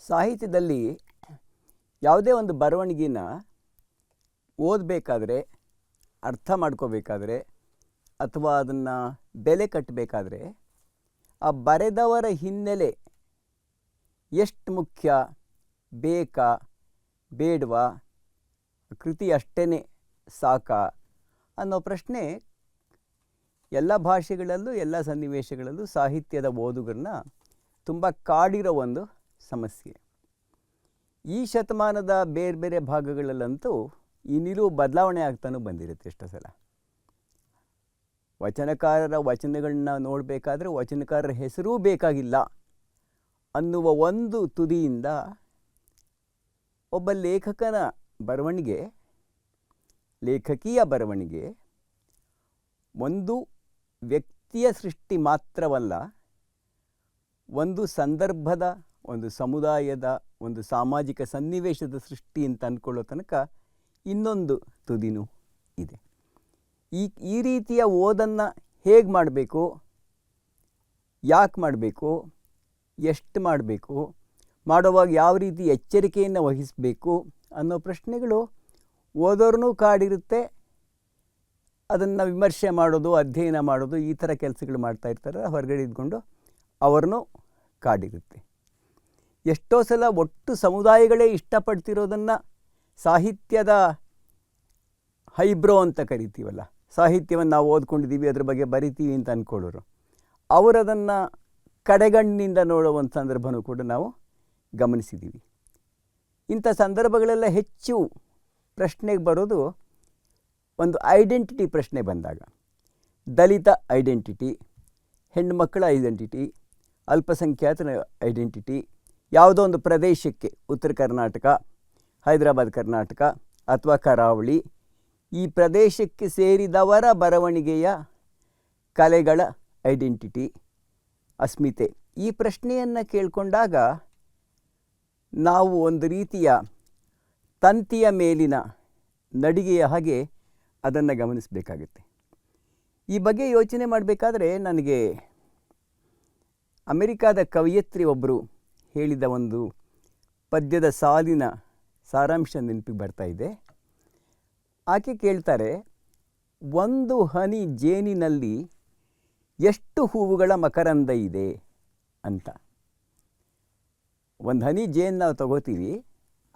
ಸಾಹಿತ್ಯದಲ್ಲಿ ಯಾವುದೇ ಒಂದು ಬರವಣಿಗೆನ ಓದಬೇಕಾದ್ರೆ, ಅರ್ಥ ಮಾಡ್ಕೋಬೇಕಾದ್ರೆ ಅಥವಾ ಅದನ್ನು ಬೆಲೆ ಕಟ್ಟಬೇಕಾದ್ರೆ ಆ ಬರೆದವರ ಹಿನ್ನೆಲೆ ಎಷ್ಟು ಮುಖ್ಯ, ಬೇಕಾ ಬೇಡವಾ, ಕೃತಿ ಅಷ್ಟೇ ಸಾಕಾ ಅನ್ನೋ ಪ್ರಶ್ನೆ ಎಲ್ಲ ಭಾಷೆಗಳಲ್ಲೂ ಎಲ್ಲ ಸನ್ನಿವೇಶಗಳಲ್ಲೂ ಸಾಹಿತ್ಯದ ಓದುಗರನ್ನ ತುಂಬ ಕಾಡಿರೋ ಒಂದು ಸಮಸ್ಯೆ. ಈ ಶತಮಾನದ ಬೇರೆ ಬೇರೆ ಭಾಗಗಳಲ್ಲಂತೂ ಈ ನಿಲುವು ಬದಲಾವಣೆ ಆಗ್ತಾನೂ ಬಂದಿರುತ್ತೆ. ಎಷ್ಟೋ ಸಲ ವಚನಕಾರರ ವಚನಗಳನ್ನ ನೋಡಬೇಕಾದ್ರೆ ವಚನಕಾರರ ಹೆಸರೂ ಬೇಕಾಗಿಲ್ಲ ಅನ್ನುವ ಒಂದು ತುದಿಯಿಂದ ಒಬ್ಬ ಲೇಖಕನ ಬರವಣಿಗೆ, ಲೇಖಕಿಯ ಬರವಣಿಗೆ ಒಂದು ವ್ಯಕ್ತಿಯ ಸೃಷ್ಟಿ ಮಾತ್ರವಲ್ಲ, ಒಂದು ಸಂದರ್ಭದ, ಒಂದು ಸಮುದಾಯದ, ಒಂದು ಸಾಮಾಜಿಕ ಸನ್ನಿವೇಶದ ಸೃಷ್ಟಿ ಅಂತ ಅಂದ್ಕೊಳ್ಳೋ ತನಕ ಇನ್ನೊಂದು ತುದಿನೂ ಇದೆ. ಈ ರೀತಿಯ ಓದನ್ನು ಹೇಗೆ ಮಾಡಬೇಕು, ಯಾಕೆ ಮಾಡಬೇಕು, ಎಷ್ಟು ಮಾಡಬೇಕು, ಮಾಡುವಾಗ ಯಾವ ರೀತಿ ಎಚ್ಚರಿಕೆಯನ್ನು ವಹಿಸಬೇಕು ಅನ್ನೋ ಪ್ರಶ್ನೆಗಳು ಓದೋರ್ನೂ ಕಾಡಿರುತ್ತೆ. ಅದನ್ನು ವಿಮರ್ಶೆ ಮಾಡೋದು, ಅಧ್ಯಯನ ಮಾಡೋದು, ಈ ಥರ ಕೆಲಸಗಳು ಮಾಡ್ತಾ ಇರ್ತಾರೆ. ಹೊರಗಡೆ ಇದ್ಕೊಂಡು ಅವ್ರನ್ನೂ ಕಾಡಿರುತ್ತೆ. ಎಷ್ಟೋ ಸಲ ಒಟ್ಟು ಸಮುದಾಯಗಳೇ ಇಷ್ಟಪಡ್ತಿರೋದನ್ನು ಸಾಹಿತ್ಯದ ಹೈಬ್ರೋ ಅಂತ ಕರಿತೀವಲ್ಲ, ಸಾಹಿತ್ಯವನ್ನು ನಾವು ಓದ್ಕೊಂಡಿದ್ದೀವಿ, ಅದ್ರ ಬಗ್ಗೆ ಬರಿತೀವಿ ಅಂತ ಅಂದ್ಕೊಳ್ಳೋರು, ಅವರದನ್ನು ಕಡೆಗಣ್ಣಿನಿಂದ ನೋಡೋ ಒಂದು ಸಂದರ್ಭನೂ ಕೂಡ ನಾವು ಗಮನಿಸಿದ್ದೀವಿ. ಇಂಥ ಸಂದರ್ಭಗಳೆಲ್ಲ ಹೆಚ್ಚು ಪ್ರಶ್ನೆಗೆ ಬರೋದು ಒಂದು ಐಡೆಂಟಿಟಿ ಪ್ರಶ್ನೆ ಬಂದಾಗ. ದಲಿತ ಐಡೆಂಟಿಟಿ, ಹೆಣ್ಣುಮಕ್ಕಳ ಐಡೆಂಟಿಟಿ, ಅಲ್ಪಸಂಖ್ಯಾತರ ಐಡೆಂಟಿಟಿ, ಯಾವುದೋ ಒಂದು ಪ್ರದೇಶಕ್ಕೆ, ಉತ್ತರ ಕರ್ನಾಟಕ, ಹೈದರಾಬಾದ್ ಕರ್ನಾಟಕ ಅಥವಾ ಕರಾವಳಿ, ಈ ಪ್ರದೇಶಕ್ಕೆ ಸೇರಿದವರ ಬರವಣಿಗೆಯ ಕಲೆಗಳ ಐಡೆಂಟಿಟಿ, ಅಸ್ಮಿತೆ, ಈ ಪ್ರಶ್ನೆಯನ್ನು ಕೇಳಿಕೊಂಡಾಗ ನಾವು ಒಂದು ರೀತಿಯ ತಂತಿಯ ಮೇಲಿನ ನಡಿಗೆಯ ಹಾಗೆ ಅದನ್ನು ಗಮನಿಸಬೇಕಾಗುತ್ತೆ. ಈ ಬಗ್ಗೆ ಯೋಚನೆ ಮಾಡಬೇಕಾದ್ರೆ ನನಗೆ ಅಮೆರಿಕಾದ ಕವಯಿತ್ರಿ ಒಬ್ಬರು ಹೇಳಿದ ಒಂದು ಪದ್ಯದ ಸಾಲಿನ ಸಾರಾಂಶ ನೆನಪಿಗೆ ಬರ್ತಾ ಇದೆ. ಆಕೆ ಕೇಳ್ತಾರೆ, ಒಂದು ಹನಿ ಜೇನಿನಲ್ಲಿ ಎಷ್ಟು ಹೂವುಗಳ ಮಕರಂದ ಇದೆ ಅಂತ. ಒಂದು ಹನಿ ಜೇನು ನಾವು ತಗೋತೀವಿ,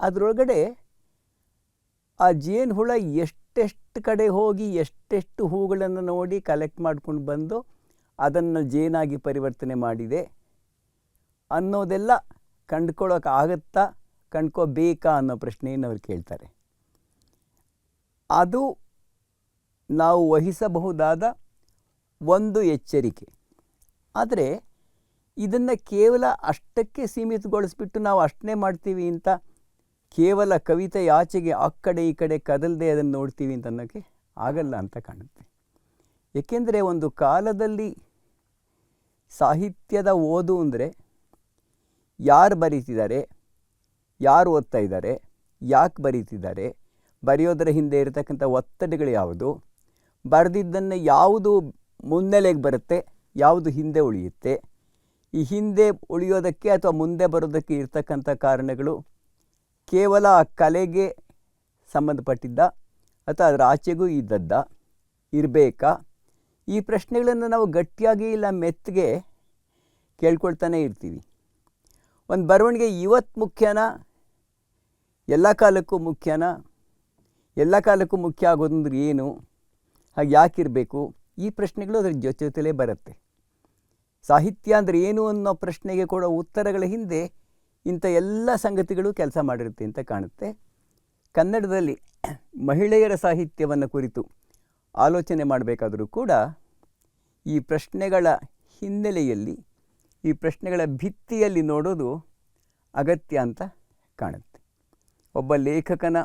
ಅದರೊಳಗಡೆ ಆ ಜೇನು ಹುಳ ಎಷ್ಟೆಷ್ಟು ಕಡೆ ಹೋಗಿ ಎಷ್ಟೆಷ್ಟು ಹೂಗಳನ್ನು ನೋಡಿ ಕಲೆಕ್ಟ್ ಮಾಡ್ಕೊಂಡು ಬಂದು ಅದನ್ನು ಜೇನಾಗಿ ಪರಿವರ್ತನೆ ಮಾಡಿದೆ ಅನ್ನೋದೆಲ್ಲ ಕಂಡ್ಕೊಳ್ಳೋಕ್ಕಾಗತ್ತಾ, ಕಂಡ್ಕೋಬೇಕಾ ಅನ್ನೋ ಪ್ರಶ್ನೆಯನ್ನು ಅವ್ರು ಕೇಳ್ತಾರೆ. ಅದು ನಾವು ವಹಿಸಬಹುದಾದ ಒಂದು ಎಚ್ಚರಿಕೆ. ಆದರೆ ಇದನ್ನು ಕೇವಲ ಅಷ್ಟಕ್ಕೆ ಸೀಮಿತಗೊಳಿಸ್ಬಿಟ್ಟು ನಾವು ಅಷ್ಟನ್ನೇ ಮಾಡ್ತೀವಿ ಅಂತ, ಕೇವಲ ಕವಿತೆ ಆಚೆಗೆ ಆ ಕಡೆ ಈ ಕಡೆ ಕದಲದೆ ಅದನ್ನು ನೋಡ್ತೀವಿ ಅಂತ ಅನ್ನೋಕ್ಕೆ ಆಗಲ್ಲ ಅಂತ ಕಾಣುತ್ತೆ. ಏಕೆಂದರೆ ಒಂದು ಕಾಲದಲ್ಲಿ ಸಾಹಿತ್ಯದ ಓದು ಅಂದರೆ ಯಾರು ಬರೀತಿದ್ದಾರೆ, ಯಾರು ಓದ್ತಾ ಇದ್ದಾರೆ, ಯಾಕೆ ಬರೀತಿದ್ದಾರೆ, ಬರೆಯೋದರ ಹಿಂದೆ ಇರತಕ್ಕಂಥ ಒತ್ತಡಗಳು ಯಾವುದು, ಬರೆದಿದ್ದನ್ನು ಯಾವುದು ಮುನ್ನೆಲೆಗೆ ಬರುತ್ತೆ, ಯಾವುದು ಹಿಂದೆ ಉಳಿಯುತ್ತೆ, ಈ ಹಿಂದೆ ಉಳಿಯೋದಕ್ಕೆ ಅಥವಾ ಮುಂದೆ ಬರೋದಕ್ಕೆ ಇರ್ತಕ್ಕಂಥ ಕಾರಣಗಳು ಕೇವಲ ಆ ಕಲೆಗೆ ಸಂಬಂಧಪಟ್ಟಿದ್ದ ಅಥವಾ ಅದರ ಆಚೆಗೂ ಇದ್ದದ್ದ ಇರಬೇಕಾ, ಈ ಪ್ರಶ್ನೆಗಳನ್ನು ನಾವು ಗಟ್ಟಿಯಾಗಿ ಇಲ್ಲ ಮೆತ್ತಗೆ ಕೇಳ್ಕೊಳ್ತಾನೆ ಇರ್ತೀವಿ. ಒಂದು ಬರವಣಿಗೆ ಇವತ್ತು ಮುಖ್ಯನಾ, ಎಲ್ಲ ಕಾಲಕ್ಕೂ ಮುಖ್ಯನಾ, ಎಲ್ಲ ಕಾಲಕ್ಕೂ ಮುಖ್ಯ ಆಗೋದಂದ್ರೆ ಏನು, ಹಾಗೆ ಯಾಕಿರಬೇಕು, ಈ ಪ್ರಶ್ನೆಗಳು ಅದರ ಜೊತೆಲೇ ಬರುತ್ತೆ. ಸಾಹಿತ್ಯ ಅಂದರೆ ಏನು ಅನ್ನೋ ಪ್ರಶ್ನೆಗೆ ಕೊಡೋ ಉತ್ತರಗಳ ಹಿಂದೆ ಇಂಥ ಎಲ್ಲ ಸಂಗತಿಗಳು ಕೆಲಸ ಮಾಡಿರುತ್ತೆ ಅಂತ ಕಾಣುತ್ತೆ. ಕನ್ನಡದಲ್ಲಿ ಮಹಿಳೆಯರ ಸಾಹಿತ್ಯವನ್ನು ಕುರಿತು ಆಲೋಚನೆ ಮಾಡಬೇಕಾದರೂ ಕೂಡ ಈ ಪ್ರಶ್ನೆಗಳ ಹಿನ್ನೆಲೆಯಲ್ಲಿ, ಈ ಪ್ರಶ್ನೆಗಳ ಭಿತ್ತಿಯಲ್ಲಿ ನೋಡೋದು ಅಗತ್ಯ ಅಂತ ಕಾಣುತ್ತೆ. ಒಬ್ಬ ಲೇಖಕನ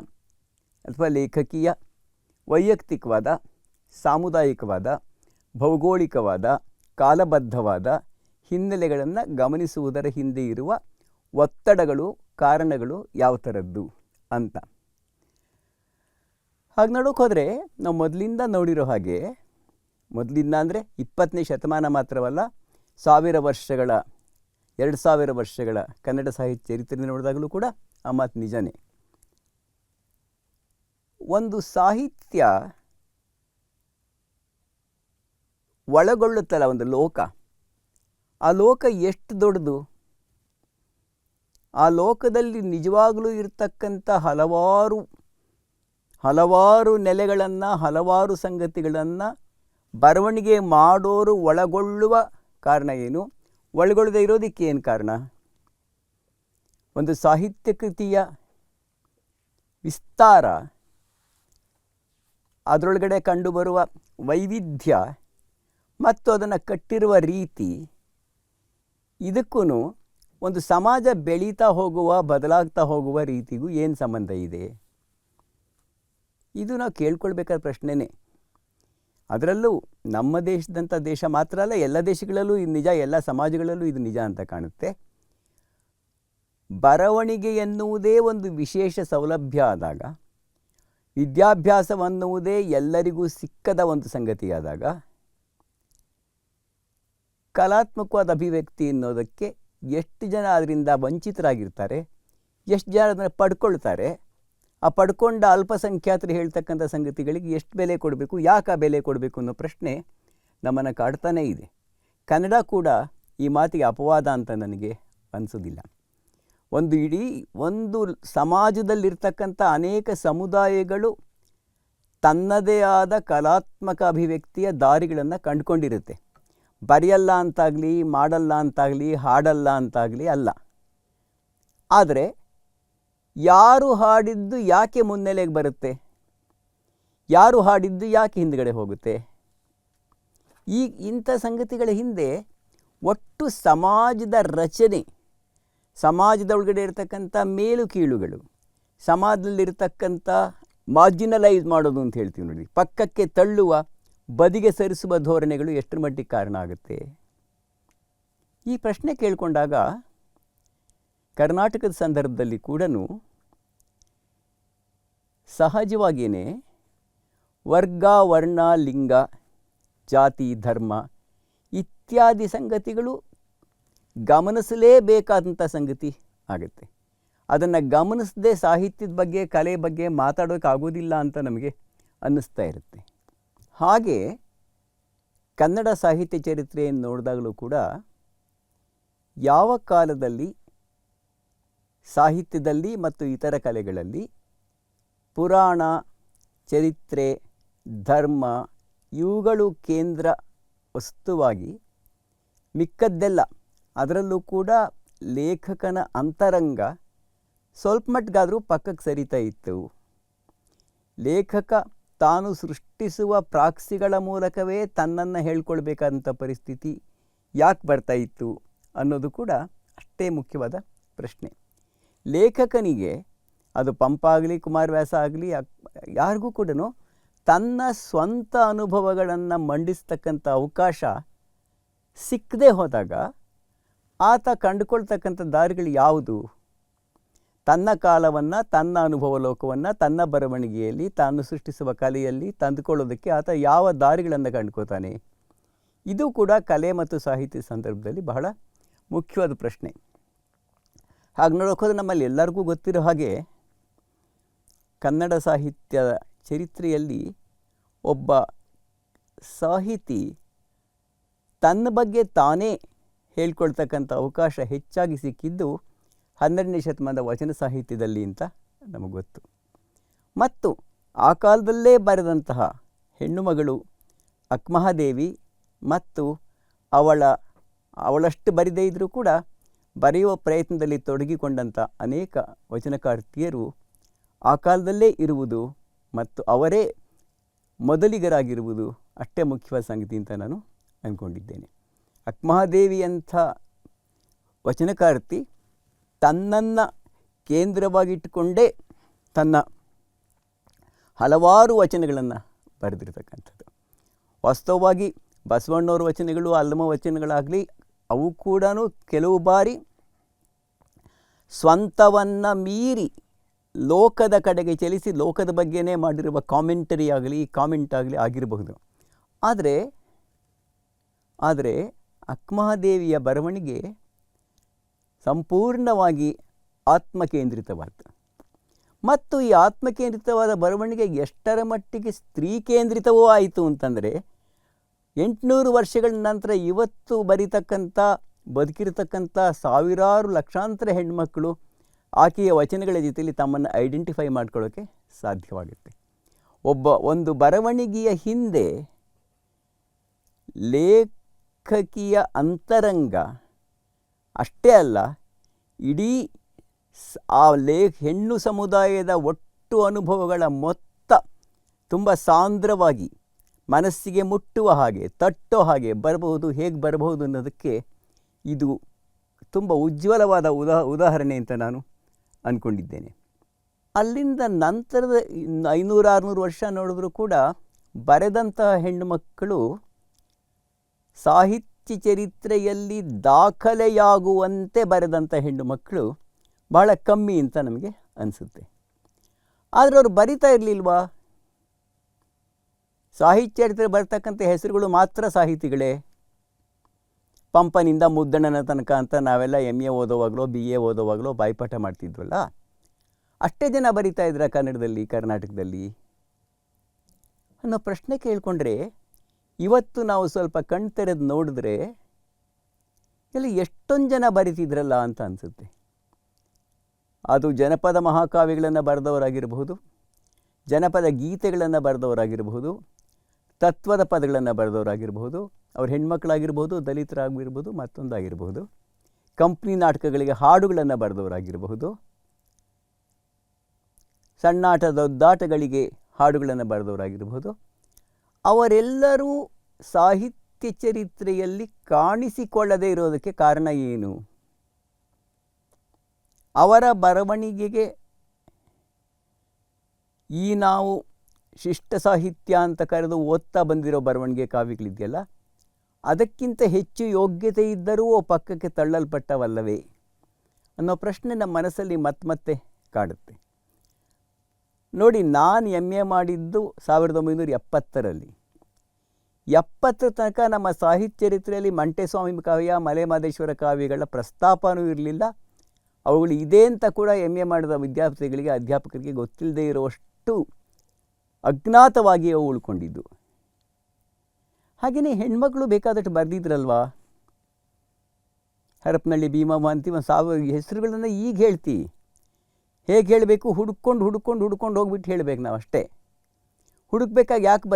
ಅಥವಾ ಲೇಖಕಿಯ ವೈಯಕ್ತಿಕವಾದ, ಸಾಮುದಾಯಿಕವಾದ, ಭೌಗೋಳಿಕವಾದ, ಕಾಲಬದ್ಧವಾದ ಹಿನ್ನೆಲೆಗಳನ್ನು ಗಮನಿಸುವುದರ ಹಿಂದೆ ಇರುವ ಒತ್ತಡಗಳು, ಕಾರಣಗಳು ಯಾವ ಥರದ್ದು ಅಂತ. ಹಾಗೆ ನೋಡೋಕೆ ಹೋದರೆ ನಾವು ಮೊದಲಿಂದ ನೋಡಿರೋ ಹಾಗೆ, ಮೊದಲಿಂದ ಅಂದರೆ 20ನೇ ಶತಮಾನ ಮಾತ್ರವಲ್ಲ, 1000 ವರ್ಷಗಳ 2000 ವರ್ಷಗಳ ಕನ್ನಡ ಸಾಹಿತ್ಯ ಚರಿತ್ರೆ ನೋಡಿದಾಗಲೂ ಕೂಡ ಆ ಮಾತು ನಿಜನೇ. ಒಂದು ಸಾಹಿತ್ಯ ಒಳಗೊಳ್ಳುತ್ತಲ್ಲ ಒಂದು ಲೋಕ, ಆ ಲೋಕ ಎಷ್ಟು ದೊಡ್ಡದು, ಆ ಲೋಕದಲ್ಲಿ ನಿಜವಾಗಲೂ ಇರತಕ್ಕಂಥ ಹಲವಾರು ನೆಲೆಗಳನ್ನು, ಹಲವಾರು ಸಂಗತಿಗಳನ್ನು ಬರವಣಿಗೆ ಮಾಡೋರು ಒಳಗೊಳ್ಳುವ ಕಾರಣ ಏನು, ಒಳಗೊಳ್ಳದೆ ಇರೋದಕ್ಕೆ ಏನು ಕಾರಣ? ಒಂದು ಸಾಹಿತ್ಯ ಕೃತಿಯ ವಿಸ್ತಾರ, ಅದರೊಳಗಡೆ ಕಂಡುಬರುವ ವೈವಿಧ್ಯ ಮತ್ತು ಅದನ್ನು ಕಟ್ಟಿರುವ ರೀತಿ, ಇದಕ್ಕೂ ಒಂದು ಸಮಾಜ ಬೆಳೀತಾ ಹೋಗುವ, ಬದಲಾಗ್ತಾ ಹೋಗುವ ರೀತಿಗೂ ಏನು ಸಂಬಂಧ ಇದೆ? ಇದು ನಾವು ಕೇಳ್ಕೊಳ್ಬೇಕಾದ ಪ್ರಶ್ನೆನೇ. ಅದರಲ್ಲೂ ನಮ್ಮ ದೇಶದಂಥ ದೇಶ ಮಾತ್ರ ಅಲ್ಲ, ಎಲ್ಲ ದೇಶಗಳಲ್ಲೂ ಇದು ನಿಜ, ಎಲ್ಲ ಸಮಾಜಗಳಲ್ಲೂ ಇದು ನಿಜ ಅಂತ ಕಾಣುತ್ತೆ. ಬರವಣಿಗೆ ಎನ್ನುವುದೇ ಒಂದು ವಿಶೇಷ ಸೌಲಭ್ಯ ಆದಾಗ, ವಿದ್ಯಾಭ್ಯಾಸವನ್ನುವುದೇ ಎಲ್ಲರಿಗೂ ಸಿಕ್ಕದ ಒಂದು ಸಂಗತಿಯಾದಾಗ, ಕಲಾತ್ಮಕವಾದ ಅಭಿವ್ಯಕ್ತಿ ಅನ್ನೋದಕ್ಕೆ ಎಷ್ಟು ಜನ ಅದರಿಂದ ವಂಚಿತರಾಗಿರ್ತಾರೆ, ಎಷ್ಟು ಜನ ಅದನ್ನು ಪಡ್ಕೊಳ್ತಾರೆ, ಆ ಪಡ್ಕೊಂಡ ಅಲ್ಪಸಂಖ್ಯಾತರು ಹೇಳ್ತಕ್ಕಂಥ ಸಂಗತಿಗಳಿಗೆ ಎಷ್ಟು ಬೆಲೆ ಕೊಡಬೇಕು, ಯಾಕೆ ಆ ಬೆಲೆ ಕೊಡಬೇಕು ಅನ್ನೋ ಪ್ರಶ್ನೆ ನಮ್ಮನ್ನು ಕಾಡ್ತಾನೇ ಇದೆ. ಕನ್ನಡ ಕೂಡ ಈ ಮಾತಿಗೆ ಅಪವಾದ ಅಂತ ನನಗೆ ಅನಿಸೋದಿಲ್ಲ. ಒಂದು ಸಮಾಜದಲ್ಲಿರ್ತಕ್ಕಂಥ ಅನೇಕ ಸಮುದಾಯಗಳು ತನ್ನದೇ ಆದ ಕಲಾತ್ಮಕ ಅಭಿವ್ಯಕ್ತಿಯ ದಾರಿಗಳನ್ನು ಕಂಡುಕೊಂಡಿರುತ್ತೆ. ಬರೆಯಲ್ಲ ಅಂತಾಗಲಿ, ಮಾಡಲ್ಲ ಅಂತಾಗಲಿ, ಹಾಡಲ್ಲ ಅಂತಾಗಲಿ ಅಲ್ಲ. ಆದರೆ ಯಾರು ಹಾಡಿದ್ದು ಯಾಕೆ ಮುನ್ನೆಲೆಗೆ ಬರುತ್ತೆ, ಯಾರು ಹಾಡಿದ್ದು ಯಾಕೆ ಹಿಂದುಗಡೆ ಹೋಗುತ್ತೆ? ಇಂಥ ಸಂಗತಿಗಳ ಹಿಂದೆ ಒಟ್ಟು ಸಮಾಜದ ರಚನೆ, ಸಮಾಜದ ಒಳಗಡೆ ಇರತಕ್ಕಂಥ ಮೇಲು ಕೀಳುಗಳು, ಸಮಾಜದಲ್ಲಿರ್ತಕ್ಕಂಥ ಮಾರ್ಜಿನಲೈಸ್ ಮಾಡೋದು ಅಂತ ಹೇಳ್ತೀವಿ ನೋಡಿ, ಪಕ್ಕಕ್ಕೆ ತಳ್ಳುವ, ಬದಿಗೆ ಸರಿಸುವ ಧೋರಣೆಗಳು ಎಷ್ಟರ ಮಟ್ಟಿಗೆ ಕಾರಣ ಆಗುತ್ತೆ? ಈ ಪ್ರಶ್ನೆ ಕೇಳಿಕೊಂಡಾಗ ಕರ್ನಾಟಕದ ಸಂದರ್ಭದಲ್ಲಿ ಕೂಡ ಸಹಜವಾಗಿಯೇ ವರ್ಗ, ವರ್ಣ, ಲಿಂಗ, ಜಾತಿ, ಧರ್ಮ ಇತ್ಯಾದಿ ಸಂಗತಿಗಳು ಗಮನಿಸಲೇಬೇಕಾದಂಥ ಸಂಗತಿ ಆಗುತ್ತೆ. ಅದನ್ನು ಗಮನಿಸದೆ ಸಾಹಿತ್ಯದ ಬಗ್ಗೆ, ಕಲೆ ಬಗ್ಗೆ ಮಾತಾಡೋಕ್ಕಾಗೋದಿಲ್ಲ ಅಂತ ನಮಗೆ ಅನ್ನಿಸ್ತಾ ಇರುತ್ತೆ. ಹಾಗೆ ಕನ್ನಡ ಸಾಹಿತ್ಯ ಚರಿತ್ರೆಯನ್ನು ನೋಡಿದಾಗಲೂ ಕೂಡ ಯಾವ ಕಾಲದಲ್ಲಿ ಸಾಹಿತ್ಯದಲ್ಲಿ ಮತ್ತು ಇತರ ಕಲೆಗಳಲ್ಲಿ ಪುರಾಣ, ಚರಿತ್ರೆ, ಧರ್ಮ ಇವುಗಳು ಕೇಂದ್ರ ವಸ್ತುವಾಗಿ, ಮಿಕ್ಕದ್ದೆಲ್ಲ, ಅದರಲ್ಲೂ ಕೂಡ ಲೇಖಕನ ಅಂತರಂಗ ಸ್ವಲ್ಪ ಮಟ್ಟಿಗಾದರೂ ಪಕ್ಕಕ್ಕೆ ಸರಿತಾ ಇತ್ತು. ಲೇಖಕ ತಾನು ಸೃಷ್ಟಿಸುವ ಪ್ರಾಕ್ಸಿಗಳ ಮೂಲಕವೇ ತನ್ನನ್ನು ಹೇಳ್ಕೊಳ್ಬೇಕಾದಂಥ ಪರಿಸ್ಥಿತಿ ಯಾಕೆ ಬರ್ತಾ ಇತ್ತು ಅನ್ನೋದು ಕೂಡ ಅಷ್ಟೇ ಮುಖ್ಯವಾದ ಪ್ರಶ್ನೆ. ಲೇಖಕನಿಗೆ ಅದು ಪಂಪ ಆಗಲಿ, ಕುಮಾರವ್ಯಾಸ ಆಗಲಿ, ಯಾರಿಗೂ ಕೂಡ ತನ್ನ ಸ್ವಂತ ಅನುಭವಗಳನ್ನು ಮಂಡಿಸ್ತಕ್ಕಂಥ ಅವಕಾಶ ಸಿಕ್ಕದೆ ಹೋದಾಗ ಆತ ಕಂಡುಕೊಳ್ತಕ್ಕಂಥ ದಾರಿಗಳು ಯಾವುದು? ತನ್ನ ಕಾಲವನ್ನು, ತನ್ನ ಅನುಭವ ಲೋಕವನ್ನು ತನ್ನ ಬರವಣಿಗೆಯಲ್ಲಿ, ತಾನು ಸೃಷ್ಟಿಸುವ ಕಲೆಯಲ್ಲಿ ತಂದುಕೊಳ್ಳೋದಕ್ಕೆ ಆತ ಯಾವ ದಾರಿಗಳನ್ನು ಕಂಡುಕೋತಾನೆ? ಇದು ಕೂಡ ಕಲೆ ಮತ್ತು ಸಾಹಿತ್ಯ ಸಂದರ್ಭದಲ್ಲಿ ಬಹಳ ಮುಖ್ಯವಾದ ಪ್ರಶ್ನೆ. ಹಾಗೆ ನೋಡೋಕೋದ್ರೆ ನಮ್ಮಲ್ಲಿ ಎಲ್ಲರಿಗೂ ಗೊತ್ತಿರೋ ಹಾಗೆ ಕನ್ನಡ ಸಾಹಿತ್ಯದ ಚರಿತ್ರೆಯಲ್ಲಿ ಒಬ್ಬ ಸಾಹಿತಿ ತನ್ನ ಬಗ್ಗೆ ತಾನೇ ಹೇಳ್ಕೊಳ್ತಕ್ಕಂಥ ಅವಕಾಶ ಹೆಚ್ಚಾಗಿ ಸಿಕ್ಕಿದ್ದು 12ನೇ ಶತಮಾನದ ವಚನ ಸಾಹಿತ್ಯದಲ್ಲಿ ಅಂತ ನಮಗೆ ಗೊತ್ತು. ಮತ್ತು ಆ ಕಾಲದಲ್ಲೇ ಬರೆದಂತಹ ಹೆಣ್ಣು ಮಗಳು ಅಕ್ಕಮಹಾದೇವಿ ಮತ್ತು ಅವಳಷ್ಟು ಬರಿದೇ ಇದ್ದರೂ ಕೂಡ ಬರೆಯುವ ಪ್ರಯತ್ನದಲ್ಲಿ ತೊಡಗಿಕೊಂಡಂಥ ಅನೇಕ ವಚನಕಾರ್ತಿಯರು ಆ ಕಾಲದಲ್ಲೇ ಇರುವುದು ಮತ್ತು ಅವರೇ ಮೊದಲಿಗರಾಗಿರುವುದು ಅಷ್ಟೇ ಮುಖ್ಯವಾದ ಸಂಗತಿ ಅಂತ ನಾನು ಅಂದ್ಕೊಂಡಿದ್ದೇನೆ. ಅಕ್ಕಮಹಾದೇವಿಯಂಥ ವಚನಕಾರ್ತಿ ತನ್ನನ್ನು ಕೇಂದ್ರವಾಗಿಟ್ಟುಕೊಂಡೇ ತನ್ನ ಹಲವಾರು ವಚನಗಳನ್ನು ಬರೆದಿರ್ತಕ್ಕಂಥದ್ದು. ವಾಸ್ತವವಾಗಿ ಬಸವಣ್ಣವ್ರ ವಚನಗಳು, ಅಲ್ಲಮ ವಚನಗಳಾಗಲಿ, ಅವು ಕೂಡ ಕೆಲವು ಬಾರಿ ಸ್ವಂತವನ್ನು ಮೀರಿ ಲೋಕದ ಕಡೆಗೆ ಚಲಿಸಿ ಲೋಕದ ಬಗ್ಗೆನೇ ಮಾಡಿರುವ ಕಾಮೆಂಟ್ ಆಗಲಿ ಆಗಿರಬಹುದು. ಆದರೆ ಅಕ್ಕಮಹಾದೇವಿಯ ಬರವಣಿಗೆ ಸಂಪೂರ್ಣವಾಗಿ ಆತ್ಮಕೇಂದ್ರಿತವಾದ್ದು. ಮತ್ತು ಈ ಆತ್ಮಕೇಂದ್ರಿತವಾದ ಬರವಣಿಗೆ ಎಷ್ಟರ ಮಟ್ಟಿಗೆ ಸ್ತ್ರೀ ಕೇಂದ್ರಿತವೂ ಆಯಿತು ಅಂತಂದರೆ 800 ವರ್ಷಗಳ ನಂತರ ಇವತ್ತು ಬರೀತಕ್ಕಂಥ ಬದುಕಿರತಕ್ಕಂಥ ಸಾವಿರಾರು ಲಕ್ಷಾಂತರ ಹೆಣ್ಮಕ್ಕಳು ಆಕೆಯ ವಚನಗಳ ಜೊತೆಯಲ್ಲಿ ತಮ್ಮನ್ನು ಐಡೆಂಟಿಫೈ ಮಾಡ್ಕೊಳ್ಳೋಕ್ಕೆ ಸಾಧ್ಯವಾಗುತ್ತೆ. ಒಂದು ಬರವಣಿಗೆಯ ಹಿಂದೆ ಲೇಖಕಿಯ ಅಂತರಂಗ ಅಷ್ಟೇ ಅಲ್ಲ, ಇಡೀ ಆ ಹೆಣ್ಣು ಸಮುದಾಯದ ಒಟ್ಟು ಅನುಭವಗಳ ಮೊತ್ತ ತುಂಬ ಸಾಂದ್ರವಾಗಿ ಮನಸ್ಸಿಗೆ ಮುಟ್ಟುವ ಹಾಗೆ, ತಟ್ಟೋ ಹಾಗೆ ಬರಬಹುದು. ಹೇಗೆ ಬರಬಹುದು ಅನ್ನೋದಕ್ಕೆ ಇದು ತುಂಬ ಉಜ್ವಲವಾದ ಉದಾಹರಣೆ ಅಂತ ನಾನು ಅಂದ್ಕೊಂಡಿದ್ದೇನೆ. ಅಲ್ಲಿಂದ ನಂತರದ 500-600 ವರ್ಷ ನೋಡಿದ್ರೂ ಕೂಡ ಬರೆದಂತಹ ಹೆಣ್ಣು ಮಕ್ಕಳು ಸಾಹಿತ್ಯ ಚರಿತ್ರೆಯಲ್ಲಿ ದಾಖಲೆಯಾಗುವಂತೆ ಬರೆದಂಥ ಹೆಣ್ಣು ಮಕ್ಕಳು ಬಹಳ ಕಮ್ಮಿ ಅಂತ ನಮಗೆ ಅನಿಸುತ್ತೆ. ಆದರೆ ಅವರು ಬರಿತಾ ಇರಲಿಲ್ವಾ? ಸಾಹಿತ್ಯ ಚರಿತ್ರೆ ಬರ್ತಕ್ಕಂಥ ಹೆಸರುಗಳು ಮಾತ್ರ ಸಾಹಿತಿಗಳೇ. ಪಂಪನಿಂದ ಮುದ್ದಣ್ಣನ ತನಕ ಅಂತ ನಾವೆಲ್ಲ MA ಓದೋವಾಗಲೋ BA ಓದೋವಾಗಲೋ ಬಾಯ್ಪಾಠ ಮಾಡ್ತಿದ್ವಲ್ಲ, ಅಷ್ಟೇ ಜನ ಬರಿತಾ ಇದ್ರ ಕನ್ನಡದಲ್ಲಿ, ಕರ್ನಾಟಕದಲ್ಲಿ ಅನ್ನೋ ಪ್ರಶ್ನೆ ಕೇಳಿಕೊಂಡ್ರೆ ಇವತ್ತು ನಾವು ಸ್ವಲ್ಪ ಕಣ್ ತೆರೆದು ನೋಡಿದ್ರೆ ಇಲ್ಲಿ ಎಷ್ಟೊಂದು ಜನ ಬರಿತಿದ್ರಲ್ಲ ಅಂತ ಅನಿಸುತ್ತೆ. ಅದು ಜನಪದ ಮಹಾಕಾವ್ಯಗಳನ್ನು ಬರೆದವರಾಗಿರಬಹುದು, ಜನಪದ ಗೀತೆಗಳನ್ನು ಬರೆದವರಾಗಿರಬಹುದು, ತತ್ವದ ಪದಗಳನ್ನು ಬರೆದವರಾಗಿರ್ಬೋದು, ಅವ್ರ ಹೆಣ್ಮಕ್ಳಾಗಿರ್ಬೋದು, ದಲಿತರಾಗಿರ್ಬೋದು, ಮತ್ತೊಂದಾಗಿರ್ಬೋದು, ಕಂಪ್ನಿ ನಾಟಕಗಳಿಗೆ ಹಾಡುಗಳನ್ನು ಬರೆದವರಾಗಿರಬಹುದು, ಸಣ್ಣಾಟ ದೊಡ್ಡಾಟಗಳಿಗೆ ಹಾಡುಗಳನ್ನು ಬರೆದವರಾಗಿರಬಹುದು. ಅವರೆಲ್ಲರೂ ಸಾಹಿತ್ಯ ಚರಿತ್ರೆಯಲ್ಲಿ ಕಾಣಿಸಿಕೊಳ್ಳದೇ ಇರೋದಕ್ಕೆ ಕಾರಣ ಏನು? ಅವರ ಬರವಣಿಗೆಗೆ ಈ ನಾವು ಶಿಷ್ಟ ಸಾಹಿತ್ಯ ಅಂತ ಕರೆದು ಓದ್ತಾ ಬಂದಿರೋ ಬರವಣಿಗೆ ಕಾವ್ಯಗಳಿದೆಯಲ್ಲ, ಅದಕ್ಕಿಂತ ಹೆಚ್ಚು ಯೋಗ್ಯತೆ ಇದ್ದರೂ ಪಕ್ಕಕ್ಕೆ ತಳ್ಳಲ್ಪಟ್ಟವಲ್ಲವೇ ಅನ್ನೋ ಪ್ರಶ್ನೆ ನಮ್ಮ ಮನಸ್ಸಲ್ಲಿ ಮತ್ತೆ ಕಾಡುತ್ತೆ. ನೋಡಿ, ನಾನು MA ಮಾಡಿದ್ದು 1970ರಲ್ಲಿ. 70 ತನಕ ನಮ್ಮ ಸಾಹಿತ್ಯ ಚರಿತ್ರೆಯಲ್ಲಿ ಮಂಟೆಸ್ವಾಮಿ ಕಾವ್ಯ, ಮಲೆಮಹದೇಶ್ವರ ಕಾವ್ಯಗಳ ಪ್ರಸ್ತಾಪನೂ ಇರಲಿಲ್ಲ. ಅವುಗಳು ಇದೆ ಅಂತ ಕೂಡ MA ಮಾಡಿದ ವಿದ್ಯಾರ್ಥಿಗಳಿಗೆ, ಅಧ್ಯಾಪಕರಿಗೆ ಗೊತ್ತಿಲ್ಲದೆ ಇರುವಷ್ಟು ಅಜ್ಞಾತವಾಗಿ ಅವು ಉಳ್ಕೊಂಡಿದ್ದು. ಹಾಗೆಯೇ ಹೆಣ್ಮಕ್ಳು ಬೇಕಾದಷ್ಟು ಬರೆದಿದ್ರಲ್ವಾ. ಹರಪನಹಳ್ಳಿ ಭೀಮಮ್ಮ ಅಂತೀವಿ, 1000 ಹೆಸರುಗಳನ್ನು ಈಗ ಹೇಳ್ತೀವಿ. ಹೇಗೆ ಹೇಳಬೇಕು? ಹುಡ್ಕೊಂಡು ಹೋಗ್ಬಿಟ್ಟು ಹೇಳಬೇಕು ನಾವು ಅಷ್ಟೇ. ಹುಡುಕ್ಬೇಕಾಗಿ ಯಾಕೆ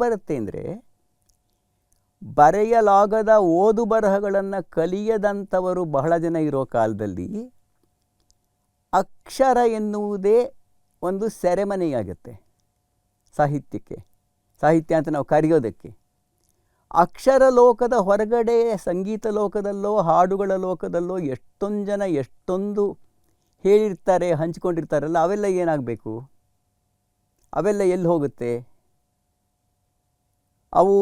ಬರುತ್ತೆ ಅಂದರೆ, ಬರೆಯಲಾಗದ ಓದು ಬರಹಗಳನ್ನು ಕಲಿಯದಂಥವರು ಬಹಳ ಜನ ಇರೋ ಕಾಲದಲ್ಲಿ ಅಕ್ಷರ ಎನ್ನುವುದೇ ಒಂದು ಸೆರೆಮನೆಯಾಗುತ್ತೆ ಸಾಹಿತ್ಯಕ್ಕೆ. ಸಾಹಿತ್ಯ ಅಂತ ನಾವು ಕರೆಯೋದಕ್ಕೆ ಅಕ್ಷರ ಲೋಕದ ಹೊರಗಡೆ ಸಂಗೀತ ಲೋಕದಲ್ಲೋ ಹಾಡುಗಳ ಲೋಕದಲ್ಲೋ ಎಷ್ಟೊಂದು ಜನ ಎಷ್ಟೊಂದು ಹೇಳಿರ್ತಾರೆ, ಹಂಚ್ಕೊಂಡಿರ್ತಾರಲ್ಲ, ಅವೆಲ್ಲ ಏನಾಗಬೇಕು? ಅವೆಲ್ಲ ಎಲ್ಲಿ ಹೋಗುತ್ತೆ? ಅವು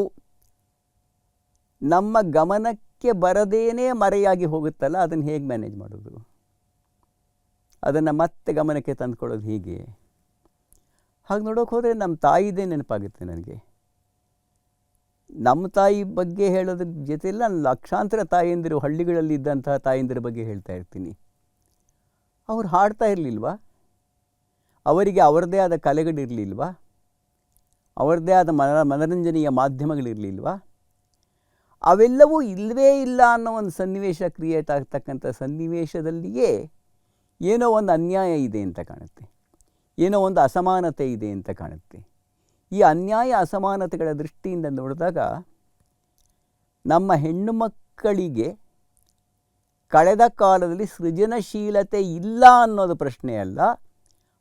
ನಮ್ಮ ಗಮನಕ್ಕೆ ಬರದೇನೆ ಮರೆಯಾಗಿ ಹೋಗುತ್ತಲ್ಲ, ಅದನ್ನು ಹೇಗೆ ಮ್ಯಾನೇಜ್ ಮಾಡೋದು? ಅದನ್ನು ಮತ್ತೆ ಗಮನಕ್ಕೆ ತಂದುಕೊಳ್ಳೋದು ಹೀಗೆ. ಹಾಗೆ ನೋಡೋಕೆ ಹೋದರೆ ನಮ್ಮ ತಾಯಿದೇ ನೆನಪಾಗುತ್ತೆ ನನಗೆ. ನಮ್ಮ ತಾಯಿ ಬಗ್ಗೆ ಹೇಳೋದ್ರ ಜೊತೆಲ್ಲ ಲಕ್ಷಾಂತರ ತಾಯಂದಿರು, ಹಳ್ಳಿಗಳಲ್ಲಿ ಇದ್ದಂತಹ ತಾಯಂದಿರ ಬಗ್ಗೆ ಹೇಳ್ತಾ ಇರ್ತೀನಿ. ಅವ್ರು ಹಾಡ್ತಾ ಇರಲಿಲ್ವಾ? ಅವರಿಗೆ ಅವರದೇ ಆದ ಕಲೆಗಳಿರಲಿಲ್ವಾ? ಅವರದೇ ಆದ ಮನರಂಜನೆಯ ಮಾಧ್ಯಮಗಳಿರಲಿಲ್ವಾ? ಅವೆಲ್ಲವೂ ಇಲ್ಲವೇ ಇಲ್ಲ ಅನ್ನೋ ಒಂದು ಸನ್ನಿವೇಶ ಕ್ರಿಯೇಟ್ ಆಗ್ತಕ್ಕಂಥ ಸನ್ನಿವೇಶದಲ್ಲಿಯೇ ಏನೋ ಒಂದು ಅನ್ಯಾಯ ಇದೆ ಅಂತ ಕಾಣುತ್ತೆ, ಏನೋ ಒಂದು ಅಸಮಾನತೆ ಇದೆ ಅಂತ ಕಾಣುತ್ತೆ. ಈ ಅನ್ಯಾಯ ಅಸಮಾನತೆಗಳ ದೃಷ್ಟಿಯಿಂದ ನೋಡಿದಾಗ ನಮ್ಮ ಹೆಣ್ಣು ಮಕ್ಕಳಿಗೆ ಕಳೆದ ಕಾಲದಲ್ಲಿ ಸೃಜನಶೀಲತೆ ಇಲ್ಲ ಅನ್ನೋದು ಪ್ರಶ್ನೆ ಅಲ್ಲ,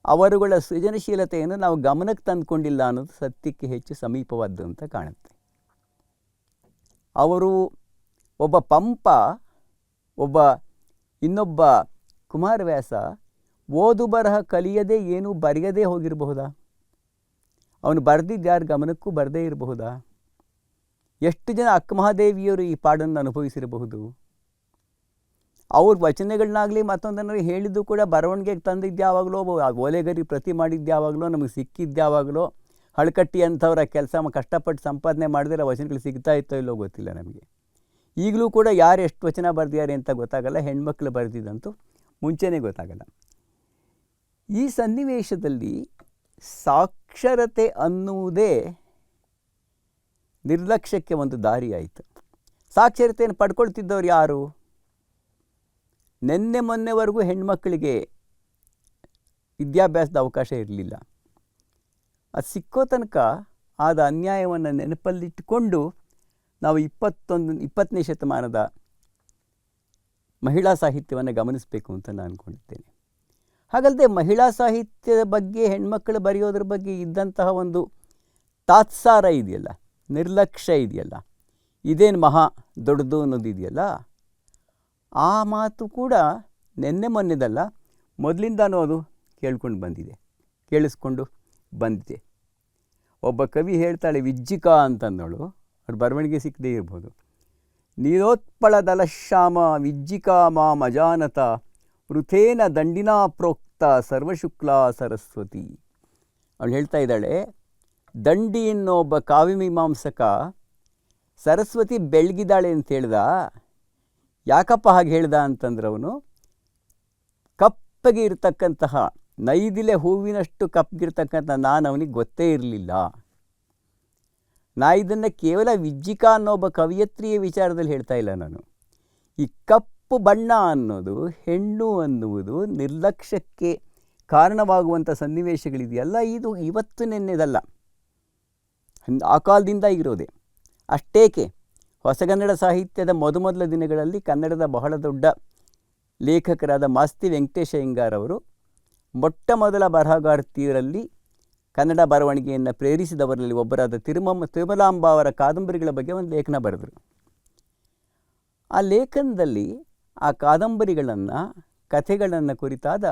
ಅವರುಗಳ ಸೃಜನಶೀಲತೆಯನ್ನು ನಾವು ಗಮನಕ್ಕೆ ತಂದುಕೊಂಡಿಲ್ಲ ಅನ್ನೋದು ಸತ್ಯಕ್ಕೆ ಹೆಚ್ಚು ಸಮೀಪವಾದ್ದು ಅಂತ ಕಾಣುತ್ತೆ. ಅವರು ಒಬ್ಬ ಪಂಪ, ಇನ್ನೊಬ್ಬ ಕುಮಾರವ್ಯಾಸ ಓದು ಬರಹ ಕಲಿಯದೆ ಏನೂ ಬರೆಯದೇ ಹೋಗಿರಬಹುದಾ? ಅವನು ಬರೆದಿದ್ದು ಯಾರ ಗಮನಕ್ಕೂ ಬರದೇ ಇರಬಹುದಾ? ಎಷ್ಟು ಜನ ಅಕ್ಕಮಹಾದೇವಿಯವರು ಈ ಪಾಡನ್ನು ಅನುಭವಿಸಿರಬಹುದು? ಅವ್ರ ವಚನಗಳನ್ನಾಗಲಿ ಮತ್ತೊಂದನ್ನು ಹೇಳಿದ್ದು ಕೂಡ ಬರವಣಿಗೆಗೆ ತಂದಿದ್ಯಾವಾಗಲೋ, ಓಲೆಗರಿ ಪ್ರತಿ ಮಾಡಿದ್ಯಾವಾಗಲೋ, ನಮಗೆ ಸಿಕ್ಕಿದ್ಯಾವಾಗಲೋ, ಹಳಕಟ್ಟಿ ಅಂಥವ್ರ ಕೆಲಸ ಕಷ್ಟಪಟ್ಟು ಸಂಪಾದನೆ ಮಾಡಿದ್ರೆ ವಚನಗಳು ಸಿಗ್ತಾ ಇತ್ತೋ ಇಲ್ಲೋ ಗೊತ್ತಿಲ್ಲ ನಮಗೆ. ಈಗಲೂ ಕೂಡ ಯಾರು ಎಷ್ಟು ವಚನ ಬರೆದಿದ್ದಾರೆ ಅಂತ ಗೊತ್ತಾಗಲ್ಲ, ಹೆಣ್ಮಕ್ಳು ಬರೆದಿದ್ದಂತೂ ಮುಂಚೆನೇ ಗೊತ್ತಾಗಲ್ಲ. ಈ ಸನ್ನಿವೇಶದಲ್ಲಿ ಸಾಕ್ಷರತೆ ಅನ್ನುವುದೇ ನಿರ್ಲಕ್ಷ್ಯಕ್ಕೆ ಒಂದು ದಾರಿಯಾಯಿತು. ಸಾಕ್ಷರತೆಯನ್ನು ಪಡ್ಕೊಳ್ತಿದ್ದವ್ರು ಯಾರು? ನಿನ್ನೆ ಮೊನ್ನೆವರೆಗೂ ಹೆಣ್ಮಕ್ಕಳಿಗೆ ವಿದ್ಯಾಭ್ಯಾಸದ ಅವಕಾಶ ಇರಲಿಲ್ಲ. ಅದು ಸಿಕ್ಕೋ ತನಕ ಆದ ಅನ್ಯಾಯವನ್ನು ನೆನಪಲ್ಲಿಟ್ಟುಕೊಂಡು ನಾವು 20ನೇ ಶತಮಾನದ ಮಹಿಳಾ ಸಾಹಿತ್ಯವನ್ನು ಗಮನಿಸಬೇಕು ಅಂತ ನಾನು ಅಂದ್ಕೊಂಡಿದ್ದೇನೆ. ಹಾಗಲ್ಲದೆ ಮಹಿಳಾ ಸಾಹಿತ್ಯದ ಬಗ್ಗೆ, ಹೆಣ್ಮಕ್ಕಳು ಬರೆಯೋದ್ರ ಬಗ್ಗೆ ಇದ್ದಂತಹ ಒಂದು ತಾತ್ಸಾರ ಇದೆಯಲ್ಲ, ನಿರ್ಲಕ್ಷ್ಯ ಇದೆಯಲ್ಲ, ಇದೇನು ಮಹಾ ದೊಡ್ಡದು ಅನ್ನೋದು ಇದೆಯಲ್ಲ, ಆ ಮಾತು ಕೂಡ ನೆನ್ನೆ ಮೊನ್ನೆದಲ್ಲ, ಮೊದಲಿಂದನೂ ಅದು ಕೇಳಿಸ್ಕೊಂಡು ಬಂದಿದೆ. ಒಬ್ಬ ಕವಿ ಹೇಳ್ತಾಳೆ, ವಿಜ್ಜಿಕಾ ಅಂತಂದಳು, ಅವ್ರು ಬರವಣಿಗೆ ಸಿಕ್ಕದೇ ಇರ್ಬೋದು. ನೀರೋತ್ಪಳದಲಶ್ಯಾಮ ವಿಜ್ಜಿಕಾ ಮಾಂ ಅಜಾನತ ವೃಥೇನ ದಂಡಿನಾ ಪ್ರೋಕ್ತ ಸರ್ವಶುಕ್ಲಾ ಸರಸ್ವತಿ. ಅವಳು ಹೇಳ್ತಾ ಇದ್ದಾಳೆ, ದಂಡಿ ಅನ್ನೋ ಒಬ್ಬ ಕಾವ್ಯಮೀಮಾಂಸಕ ಸರಸ್ವತಿ ಬೆಳಗಿದ್ದಾಳೆ ಅಂತ ಹೇಳ್ದ. ಯಾಕಪ್ಪ ಹಾಗೆ ಹೇಳ್ದ ಅಂತಂದ್ರೆ, ಅವನು ಕಪ್ಪಗೆ ಇರತಕ್ಕಂತಹ ನೈದಿಲೆ ಹೂವಿನಷ್ಟು ಕಪ್ಪಗಿರ್ತಕ್ಕಂಥ ನಾನು ಅವನಿಗೆ ಗೊತ್ತೇ ಇರಲಿಲ್ಲ. ನಾ ಇದನ್ನು ಕೇವಲ ವಿಜ್ಜಿಕಾ ಅನ್ನೋ ಒಬ್ಬ ಕವಿಯತ್ರಿಯ ವಿಚಾರದಲ್ಲಿ ಹೇಳ್ತಾ ಇಲ್ಲ ನಾನು. ಈ ಕಪ್ಪು ಬಣ್ಣ ಅನ್ನೋದು, ಹೆಣ್ಣು ಅನ್ನುವುದು ನಿರ್ಲಕ್ಷ್ಯಕ್ಕೆ ಕಾರಣವಾಗುವಂಥ ಸನ್ನಿವೇಶಗಳಿದೆಯಲ್ಲ, ಇದು ಇವತ್ತು ನೆನ್ನೆದಲ್ಲ, ಆ ಕಾಲದಿಂದ ಇರೋದೆ. ಅಷ್ಟೇಕೆ ಹೊಸಗನ್ನಡ ಸಾಹಿತ್ಯದ ಮೊದಲ ದಿನಗಳಲ್ಲಿ ಕನ್ನಡದ ಬಹಳ ದೊಡ್ಡ ಲೇಖಕರಾದ ಮಾಸ್ತಿ ವೆಂಕಟೇಶ ಅಯ್ಯಂಗಾರ್ ಅವರು ಮೊಟ್ಟ ಮೊದಲ ಬರಹಗಾರ್ತಿಯರಲ್ಲಿ ಕನ್ನಡ ಬರವಣಿಗೆಯನ್ನು ಪ್ರೇರಿಸಿದವರಲ್ಲಿ ಒಬ್ಬರಾದ ತಿರುಮಲಾಂಬ ಅವರ ಕಾದಂಬರಿಗಳ ಬಗ್ಗೆ ಒಂದು ಲೇಖನ ಬರೆದರು. ಆ ಲೇಖನದಲ್ಲಿ ಆ ಕಾದಂಬರಿಗಳನ್ನು, ಕಥೆಗಳನ್ನು ಕುರಿತಾದ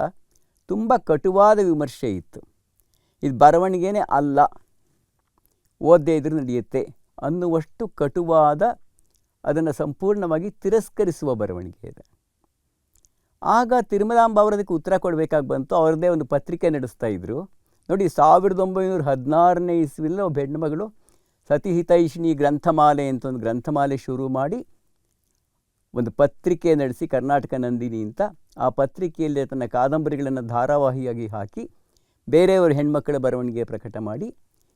ತುಂಬ ಕಟುವಾದ ವಿಮರ್ಶೆ ಇತ್ತು. ಇದು ಬರವಣಿಗೆನೇ ಅಲ್ಲ, ಓದದೇ ಇದ್ರೂ ನಡೆಯುತ್ತೆ ಅನ್ನುವಷ್ಟು ಕಟುವಾದ, ಅದನ್ನು ಸಂಪೂರ್ಣವಾಗಿ ತಿರಸ್ಕರಿಸುವ ಬರವಣಿಗೆ ಇದೆ. ಆಗ ತಿರುಮಲಾಂಬ ಅವರದಕ್ಕೆ ಉತ್ತರ ಕೊಡಬೇಕಾಗಿ ಬಂತು. ಅವರದ್ದೇ ಒಂದು ಪತ್ರಿಕೆ ನಡೆಸ್ತಾ ಇದ್ದರು. ನೋಡಿ, 1916ನೇ ಇಸ್ವಿಯಲ್ಲಿ ಒಬ್ಬ ಹೆಣ್ಣುಮಗಳು ಸತಿಹಿತೈಷಿಣಿ ಗ್ರಂಥಮಾಲೆ ಅಂತ ಒಂದು ಗ್ರಂಥಮಾಲೆ ಶುರು ಮಾಡಿ ಒಂದು ಪತ್ರಿಕೆ ನಡೆಸಿ, ಕರ್ನಾಟಕ ನಂದಿನಿ ಅಂತ. ಆ ಪತ್ರಿಕೆಯಲ್ಲಿ ತನ್ನ ಕಾದಂಬರಿಗಳನ್ನು ಧಾರಾವಾಹಿಯಾಗಿ ಹಾಕಿ ಬೇರೆಯವರು ಹೆಣ್ಮಕ್ಕಳ ಬರವಣಿಗೆ ಪ್ರಕಟ ಮಾಡಿ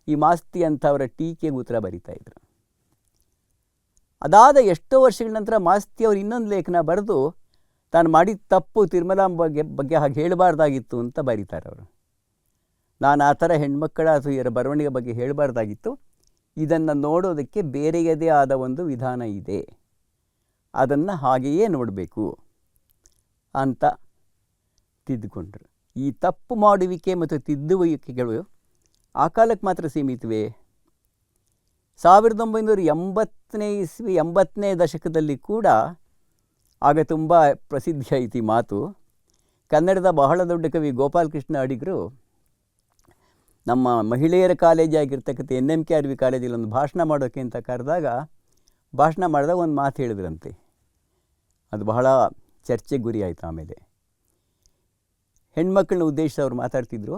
ಈ ಮಾಸ್ತಿ ಅಂಥವರ ಟೀಕೆಗೆ ಉತ್ತರ ಬರೀತಾಯಿದ್ರು. ಅದಾದ ಎಷ್ಟೋ ವರ್ಷಗಳ ನಂತರ ಮಾಸ್ತಿ ಅವರು ಇನ್ನೊಂದು ಲೇಖನ ಬರೆದು ತಾನು ಮಾಡಿದ ತಪ್ಪು ತಿರುಮಲಾಂಬ ಬಗ್ಗೆ ಹಾಗೆ ಹೇಳಬಾರ್ದಾಗಿತ್ತು ಅಂತ ಬರೀತಾರೆ ಅವರು. ನಾನು ಆ ಥರ ಹೆಣ್ಮಕ್ಕಳ ಅಥವಾ ಇವರ ಬರವಣಿಗೆ ಬಗ್ಗೆ ಹೇಳಬಾರ್ದಾಗಿತ್ತು, ಇದನ್ನು ನೋಡೋದಕ್ಕೆ ಬೇರೆಯದೇ ಆದ ಒಂದು ವಿಧಾನ ಇದೆ, ಅದನ್ನು ಹಾಗೆಯೇ ನೋಡಬೇಕು ಅಂತ ತಿದ್ದುಕೊಂಡ್ರು. ಈ ತಪ್ಪು ಮಾಡುವಿಕೆ ಮತ್ತು ತಿದ್ದುವಿಕೆಗಳು ಆ ಕಾಲಕ್ಕೆ ಮಾತ್ರ ಸೀಮಿತವೇ? 1980ನೇ ಇಸ್ವಿ 80ನೇ ದಶಕದಲ್ಲಿ ಕೂಡ, ಆಗ ತುಂಬ ಪ್ರಸಿದ್ಧಿ ಐತಿ ಮಾತು, ಕನ್ನಡದ ಬಹಳ ದೊಡ್ಡ ಕವಿ ಗೋಪಾಲಕೃಷ್ಣ ಅಡಿಗರು ನಮ್ಮ ಮಹಿಳೆಯರ ಕಾಲೇಜಾಗಿರ್ತಕ್ಕಂಥ NMKRV ಕಾಲೇಜಲ್ಲಿ ಒಂದು ಭಾಷಣ ಮಾಡೋಕ್ಕೆ ಅಂತ ಕರೆದಾಗ, ಭಾಷಣ ಮಾಡಿದಾಗ ಒಂದು ಮಾತು ಹೇಳಿದ್ರಂತೆ. ಅದು ಬಹಳ ಚರ್ಚೆಗೆ ಗುರಿ ಆಯಿತು. ಆಮೇಲೆ ಹೆಣ್ಮಕ್ಳನ್ನ ಉದ್ದೇಶಿಸಿ ಅವ್ರು ಮಾತಾಡ್ತಿದ್ರು,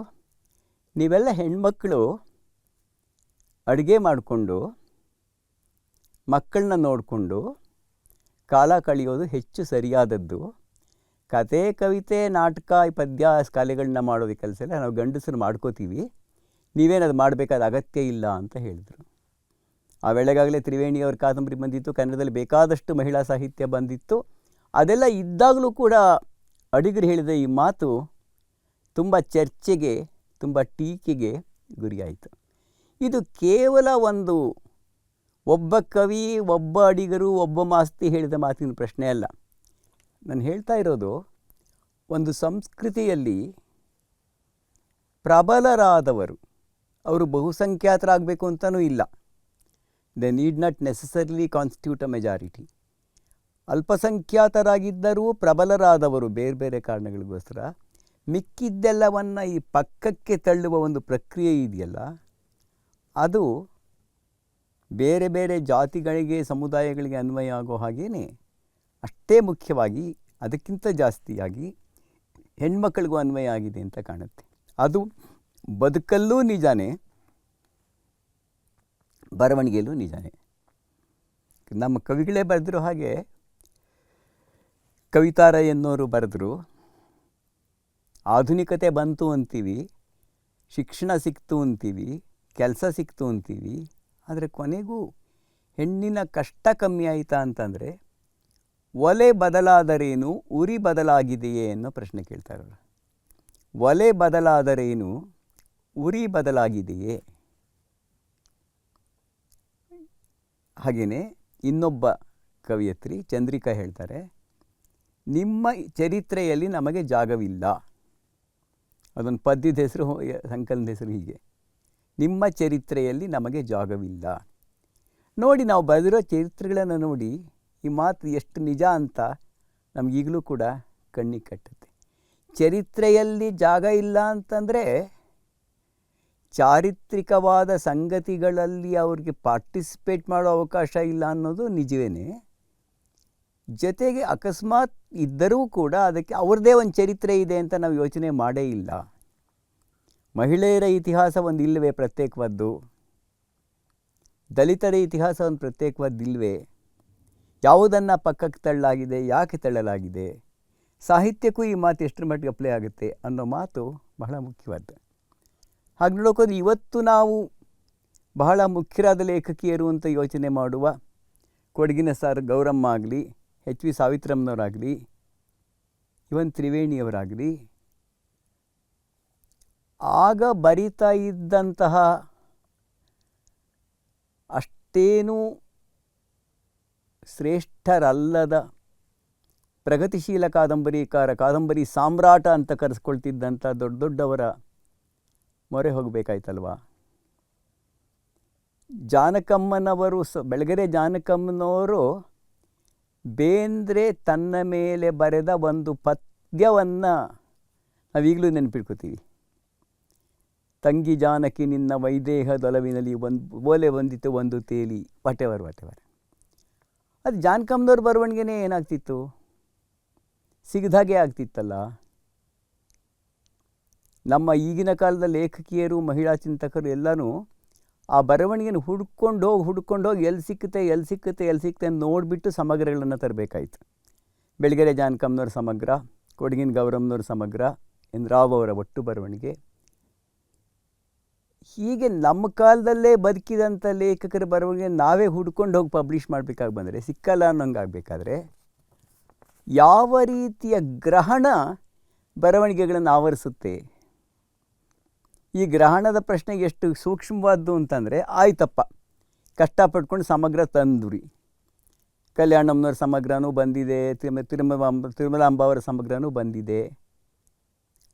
ನೀವೆಲ್ಲ ಹೆಣ್ಮಕ್ಕಳು ಅಡುಗೆ ಮಾಡಿಕೊಂಡು ಮಕ್ಕಳನ್ನ ನೋಡಿಕೊಂಡು ಕಾಲ ಕಳೆಯೋದು ಹೆಚ್ಚು ಸರಿಯಾದದ್ದು. ಕತೆ, ಕವಿತೆ, ನಾಟಕ, ಪದ್ಯ, ಕಲೆಗಳನ್ನ ಮಾಡೋದು ಕೆಲಸ ಎಲ್ಲ ನಾವು ಗಂಡಸರು ಮಾಡ್ಕೋತೀವಿ, ನೀವೇನದು ಮಾಡಬೇಕಾದ ಅಗತ್ಯ ಇಲ್ಲ ಅಂತ ಹೇಳಿದರು. ಆ ವೇಳೆಗಾಗಲೇ ತ್ರಿವೇಣಿಯವ್ರ ಕಾದಂಬರಿ ಬಂದಿತ್ತು, ಕನ್ನಡದಲ್ಲಿ ಬೇಕಾದಷ್ಟು ಮಹಿಳಾ ಸಾಹಿತ್ಯ ಬಂದಿತ್ತು. ಅದೆಲ್ಲ ಇದ್ದಾಗಲೂ ಕೂಡ ಅಡಿಗರು ಹೇಳಿದ ಈ ಮಾತು ತುಂಬ ಚರ್ಚೆಗೆ, ತುಂಬ ಟೀಕೆಗೆ ಗುರಿಯಾಯಿತು. ಇದು ಕೇವಲ ಒಂದು ಒಬ್ಬ ಕವಿ, ಒಬ್ಬ ಅಡಿಗರು, ಒಬ್ಬ ಮಾಸ್ತಿ ಹೇಳಿದ ಮಾತಿನ ಪ್ರಶ್ನೆ ಅಲ್ಲ. ನಾನು ಹೇಳ್ತಾ ಇರೋದು, ಒಂದು ಸಂಸ್ಕೃತಿಯಲ್ಲಿ ಪ್ರಬಲರಾದವರು, ಅವರು ಬಹುಸಂಖ್ಯಾತರಾಗಬೇಕು ಅಂತಲೂ ಇಲ್ಲ, they need not necessarily constitute a majority. ಅಲ್ಪಸಂಖ್ಯಾತರಾಗಿದ್ದರೂ ಪ್ರಬಲರಾದವರು ಬೇರೆ ಬೇರೆ ಕಾರಣಗಳಿಗೋಸ್ಕರ ಮಿಕ್ಕಿದ್ದೆಲ್ಲವನ್ನು ಈ ಪಕ್ಕಕ್ಕೆ ತಳ್ಳುವ ಒಂದು ಪ್ರಕ್ರಿಯೆ ಇದೆಯಲ್ಲ, ಅದು ಬೇರೆ ಬೇರೆ ಜಾತಿಗಳಿಗೆ, ಸಮುದಾಯಗಳಿಗೆ ಅನ್ವಯ ಆಗೋ ಹಾಗೇ ಅಷ್ಟೇ ಮುಖ್ಯವಾಗಿ, ಅದಕ್ಕಿಂತ ಜಾಸ್ತಿಯಾಗಿ ಹೆಣ್ಮಕ್ಳಿಗೂ ಅನ್ವಯ ಆಗಿದೆ ಅಂತ ಕಾಣುತ್ತೆ. ಅದು ಬದುಕಲ್ಲೂ ನಿಜಾನೇ, ಬರವಣಿಗೆಯಲ್ಲೂ ನಿಜಾನೇ. ನಮ್ಮ ಕವಿಗಳೇ ಬರೆದ್ರು. ಹಾಗೆ ಕವಿತಾರ ಎನ್ನೋರು ಬರೆದ್ರು, ಆಧುನಿಕತೆ ಬಂತು ಅಂತೀವಿ, ಶಿಕ್ಷಣ ಸಿಕ್ತು ಅಂತೀವಿ, ಕೆಲಸ ಸಿಕ್ತು ಅಂತೀವಿ, ಆದರೆ ಕೊನೆಗೂ ಹೆಣ್ಣಿನ ಕಷ್ಟ ಕಮ್ಮಿ ಆಯಿತಾ ಅಂತಂದರೆ ಒಲೆ ಬದಲಾದರೇನು ಉರಿ ಬದಲಾಗಿದೆಯೇ ಅನ್ನೋ ಪ್ರಶ್ನೆ ಕೇಳ್ತಾರೆ. ಒಲೆ ಬದಲಾದರೇನು ಉರಿ ಬದಲಾಗಿದೆಯೇ? ಹಾಗೆಯೇ ಇನ್ನೊಬ್ಬ ಕವಿಯತ್ರಿ ಚಂದ್ರಿಕಾ ಹೇಳ್ತಾರೆ, ನಿಮ್ಮ ಚರಿತ್ರೆಯಲ್ಲಿ ನಮಗೆ ಜಾಗವಿಲ್ಲ. ಅದೊಂದು ಪದ್ಯದ ಹೆಸರು, ಸಂಕಲನದ ಹೆಸರು ಹೀಗೆ, ನಿಮ್ಮ ಚರಿತ್ರೆಯಲ್ಲಿ ನಮಗೆ ಜಾಗವಿಲ್ಲ. ನೋಡಿ, ನಾವು ಬರೆದಿರೋ ಚರಿತ್ರೆಗಳನ್ನು ನೋಡಿ ಈ ಮಾತು ಎಷ್ಟು ನಿಜ ಅಂತ ನಮಗೀಗಲೂ ಕೂಡ ಕಣ್ಣಿಗೆ ಕಟ್ಟುತ್ತೆ. ಚರಿತ್ರೆಯಲ್ಲಿ ಜಾಗ ಇಲ್ಲ ಅಂತಂದರೆ ಚಾರಿತ್ರಿಕವಾದ ಸಂಗತಿಗಳಲ್ಲಿ ಅವ್ರಿಗೆ ಪಾರ್ಟಿಸಿಪೇಟ್ ಮಾಡೋ ಅವಕಾಶ ಇಲ್ಲ ಅನ್ನೋದು ನಿಜವೇ. ಜೊತೆಗೆ ಅಕಸ್ಮಾತ್ ಇದ್ದರೂ ಕೂಡ ಅದಕ್ಕೆ ಅವ್ರದ್ದೇ ಒಂದು ಚರಿತ್ರೆ ಇದೆ ಅಂತ ನಾವು ಯೋಚನೆ ಮಾಡೇ ಇಲ್ಲ. ಮಹಿಳೆಯರ ಇತಿಹಾಸ ಒಂದು ಇಲ್ಲವೇ ಪ್ರತ್ಯೇಕವಾದ್ದು? ದಲಿತರ ಇತಿಹಾಸ ಒಂದು ಪ್ರತ್ಯೇಕವಾದ್ದಿಲ್ವೇ? ಯಾವುದನ್ನು ಪಕ್ಕಕ್ಕೆ ತಳ್ಳಲಾಗಿದೆ, ಯಾಕೆ ತಳ್ಳಲಾಗಿದೆ? ಸಾಹಿತ್ಯಕ್ಕೂ ಈ ಮಾತು ಎಷ್ಟರ ಮಟ್ಟಿಗೆ ಅಪ್ಲೈ ಆಗುತ್ತೆ ಅನ್ನೋ ಮಾತು ಬಹಳ ಮುಖ್ಯವಾದ್ದು. ಹಾಗೆ ನೋಡೋಕೋದ್ರೆ ಇವತ್ತು ನಾವು ಬಹಳ ಮುಖ್ಯರಾದ ಲೇಖಕಿಯರು ಅಂತ ಯೋಚನೆ ಮಾಡುವ ಕೊಡಗಿನ ಸರ್ ಗೌರಮ್ಮ ಆಗಲಿ, ಎಚ್ ವಿ ಸಾವಿತ್ರಮ್ಮನವರಾಗಲಿ, ಇವನ್ ತ್ರಿವೇಣಿಯವರಾಗಲಿ, ಆಗ ಬರಿತಾ ಇದ್ದಂತಹ ಅಷ್ಟೇನೂ ಶ್ರೇಷ್ಠರಲ್ಲದ ಪ್ರಗತಿಶೀಲ ಕಾದಂಬರಿಕಾರ, ಕಾದಂಬರಿ ಸಾಮ್ರಾಟ ಅಂತ ಕರೆಸ್ಕೊಳ್ತಿದ್ದಂಥ ದೊಡ್ಡ ದೊಡ್ಡವರ ಮೊರೆ ಹೋಗಬೇಕಾಯ್ತಲ್ವ. ಜಾನಕಮ್ಮನವರು, ಬೆಳಗೆರೆ ಜಾನಕಮ್ಮನವರು ಬೇಂದ್ರೆ ತನ್ನ ಮೇಲೆ ಬರೆದ ಒಂದು ಪದ್ಯವನ್ನು ನಾವೀಗಲೂ ನೆನಪಿಟ್ಕೋತೀವಿ. ತಂಗಿ ಜಾನಕಿ ನಿನ್ನ ವೈದೇಹದೊಲವಿನಲ್ಲಿ ಓಲೆ ಬಂದಿತ್ತು ಒಂದು ತೇಲಿ, ವಟೆವರ್. ಅದು ಜಾನಕಮ್ಮನವ್ರ ಬರವಣಿಗೆನೇ ಏನಾಗ್ತಿತ್ತು, ಸಿಗದಾಗೆ ಆಗ್ತಿತ್ತಲ್ಲ. ನಮ್ಮ ಈಗಿನ ಕಾಲದ ಲೇಖಕಿಯರು, ಮಹಿಳಾ ಚಿಂತಕರು ಎಲ್ಲನೂ ಆ ಬರವಣಿಗೆನ ಹುಡ್ಕೊಂಡು ಹೋಗಿ ಎಲ್ಲಿ ಸಿಕ್ಕುತ್ತೆ ನೋಡಿಬಿಟ್ಟು ಸಮಗ್ರಗಳನ್ನು ತರಬೇಕಾಯ್ತು. ಬೆಳಗೆರೆ ಜಾನಕಮ್ಮನವ್ರ ಸಮಗ್ರ, ಕೊಡಗಿನ ಗೌರಮ್ಮನವ್ರ ಸಮಗ್ರ, ಎನ್ ರಾವ್ ಅವರ ಒಟ್ಟು ಬರವಣಿಗೆ. ಹೀಗೆ ನಮ್ಮ ಕಾಲದಲ್ಲೇ ಬದುಕಿದಂಥ ಲೇಖಕರ ಬರವಣಿಗೆ ನಾವೇ ಹುಡ್ಕೊಂಡು ಹೋಗಿ ಪಬ್ಲಿಷ್ ಮಾಡಬೇಕಾಗಿ ಬಂದರೆ, ಸಿಕ್ಕಲ್ಲ ಅನ್ನೋಂಗೆ ಆಗಬೇಕಾದ್ರೆ ಯಾವ ರೀತಿಯ ಗ್ರಹಣ ಬರವಣಿಗೆಗಳನ್ನು ಆವರಿಸುತ್ತೆ? ಈ ಗ್ರಹಣದ ಪ್ರಶ್ನೆ ಎಷ್ಟು ಸೂಕ್ಷ್ಮವಾದ್ದು ಅಂತಂದರೆ, ಆಯ್ತಪ್ಪ ಕಷ್ಟಪಟ್ಕೊಂಡು ಸಮಗ್ರ ತಂದುರಿ, ಕಲ್ಯಾಣಮ್ಮನವ್ರ ಸಮಗ್ರನೂ ಬಂದಿದೆ, ತಿರುಮಲಾಂಬ ಅವರ ಸಮಗ್ರನೂ ಬಂದಿದೆ.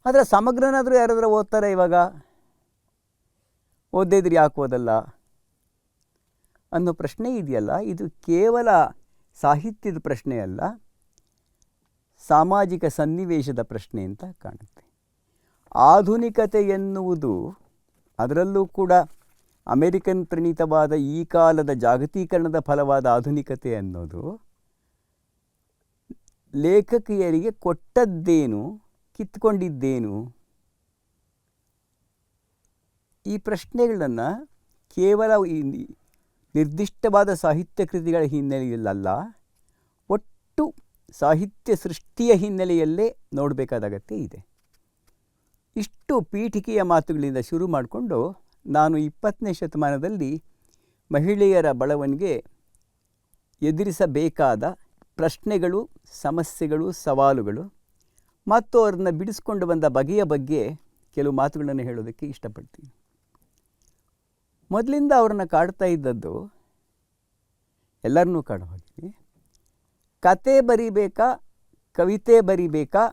ಆದರೆ ಸಮಗ್ರನಾದರೂ ಯಾರಾದರೂ ಓದ್ತಾರೆ ಇವಾಗ? ಓದಿದ್ರೆ ಯಾಕೆ ಓದಲ್ಲ ಅನ್ನೋ ಪ್ರಶ್ನೆ ಇದೆಯಲ್ಲ, ಇದು ಕೇವಲ ಸಾಹಿತ್ಯದ ಪ್ರಶ್ನೆ ಅಲ್ಲ, ಸಾಮಾಜಿಕ ಸನ್ನಿವೇಶದ ಪ್ರಶ್ನೆ ಅಂತ ಕಾಣುತ್ತೆ. ಆಧುನಿಕತೆ ಎನ್ನುವುದು, ಅದರಲ್ಲೂ ಕೂಡ ಅಮೆರಿಕನ್ ಪ್ರಣೀತವಾದ ಈ ಕಾಲದ ಜಾಗತೀಕರಣದ ಫಲವಾದ ಆಧುನಿಕತೆ ಅನ್ನೋದು ಲೇಖಕಿಯರಿಗೆ ಕೊಟ್ಟದ್ದೇನು, ಕಿತ್ಕೊಂಡಿದ್ದೇನು? ಈ ಪ್ರಶ್ನೆಗಳನ್ನು ಕೇವಲ ಈ ನಿರ್ದಿಷ್ಟವಾದ ಸಾಹಿತ್ಯ ಕೃತಿಗಳ ಹಿನ್ನೆಲೆಯಲ್ಲ, ಒಟ್ಟು ಸಾಹಿತ್ಯ ಸೃಷ್ಟಿಯ ಹಿನ್ನೆಲೆಯಲ್ಲೇ ನೋಡಬೇಕಾದ ಅಗತ್ಯ ಇದೆ. ಇಷ್ಟು ಪೀಠಿಕೆಯ ಮಾತುಗಳಿಂದ ಶುರು ಮಾಡಿಕೊಂಡು ನಾನು 20ನೇ ಶತಮಾನದಲ್ಲಿ ಮಹಿಳೆಯರ ಬೆಳವಣಿಗೆ ಎದುರಿಸಬೇಕಾದ ಪ್ರಶ್ನೆಗಳು, ಸಮಸ್ಯೆಗಳು, ಸವಾಲುಗಳು ಮತ್ತು ಅವ್ರನ್ನ ಬಿಡಿಸ್ಕೊಂಡು ಬಂದ ಬಗೆಯ ಬಗ್ಗೆ ಕೆಲವು ಮಾತುಗಳನ್ನು ಹೇಳೋದಕ್ಕೆ ಇಷ್ಟಪಡ್ತೀನಿ. ಮೊದಲಿಂದ ಅವ್ರನ್ನ ಕಾಡ್ತಾ ಇದ್ದದ್ದು, ಎಲ್ಲರನ್ನೂ ಕಾಡೋ ಹಾಗೆ, ಕತೆ ಬರಿಬೇಕಾ, ಕವಿತೆ ಬರಿಬೇಕಾ,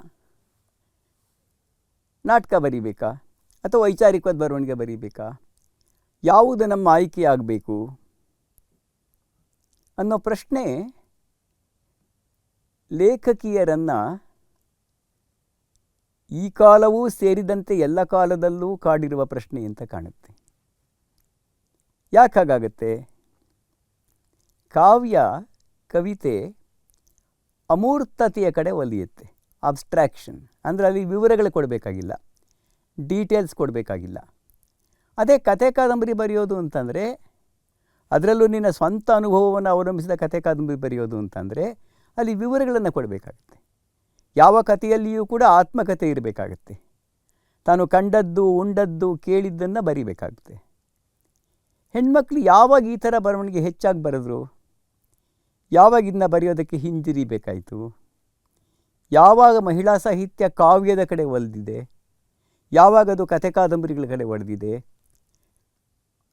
ನಾಟಕ ಬರಿಬೇಕಾ, ಅಥವಾ ವೈಚಾರಿಕವಾದ ಬರವಣಿಗೆ ಬರಿಬೇಕಾ, ಯಾವುದು ನಮ್ಮ ಆಯ್ಕೆಯಾಗಬೇಕು ಅನ್ನೋ ಪ್ರಶ್ನೆ ಲೇಖಕಿಯರನ್ನು ಈ ಕಾಲವೂ ಸೇರಿದಂತೆ ಎಲ್ಲ ಕಾಲದಲ್ಲೂ ಕಾಡಿರುವ ಪ್ರಶ್ನೆ ಅಂತ ಕಾಣುತ್ತೆ. ಯಾಕೆ ಹಾಗಾಗತ್ತೆ? ಕಾವ್ಯ, ಕವಿತೆ ಅಮೂರ್ತತೆಯ ಕಡೆ ಒಲಿಯುತ್ತೆ. ಅಬ್ಸ್ಟ್ರಾಕ್ಷನ್ ಅಂದರೆ ಅಲ್ಲಿ ವಿವರಗಳು ಕೊಡಬೇಕಾಗಿಲ್ಲ, ಡೀಟೇಲ್ಸ್ ಕೊಡಬೇಕಾಗಿಲ್ಲ. ಅದೇ ಕತೆ ಕಾದಂಬರಿ ಬರೆಯೋದು ಅಂತಂದರೆ ಅದರಲ್ಲೂ ನಿನ್ನ ಸ್ವಂತ ಅನುಭವವನ್ನು ಅವಲಂಬಿಸಿದ ಕಥೆ ಕಾದಂಬರಿ ಬರೆಯೋದು ಅಂತಂದರೆ ಅಲ್ಲಿ ವಿವರಗಳನ್ನು ಕೊಡಬೇಕಾಗತ್ತೆ. ಯಾವ ಕಥೆಯಲ್ಲಿಯೂ ಕೂಡ ಆತ್ಮಕಥೆ ಇರಬೇಕಾಗತ್ತೆ. ತಾನು ಕಂಡದ್ದು, ಉಂಡದ್ದು, ಕೇಳಿದ್ದನ್ನು ಬರೀಬೇಕಾಗುತ್ತೆ. ಹೆಣ್ಮಕ್ಳು ಯಾವಾಗ ಈ ಥರ ಬರವಣಿಗೆ ಹೆಚ್ಚಾಗಿ ಬರೆದ್ರು? ಯಾವಾಗ ಇದನ್ನ ಬರೆಯೋದಕ್ಕೆ ಹಿಂದಿರಿಬೇಕಾಯಿತು? ಯಾವಾಗ ಮಹಿಳಾ ಸಾಹಿತ್ಯ ಕಾವ್ಯದ ಕಡೆ ಒಲ್ದಿದೆ? ಯಾವಾಗ ಅದು ಕಥೆ ಕಾದಂಬರಿಗಳ ಕಡೆ ಒಡೆದಿದೆ?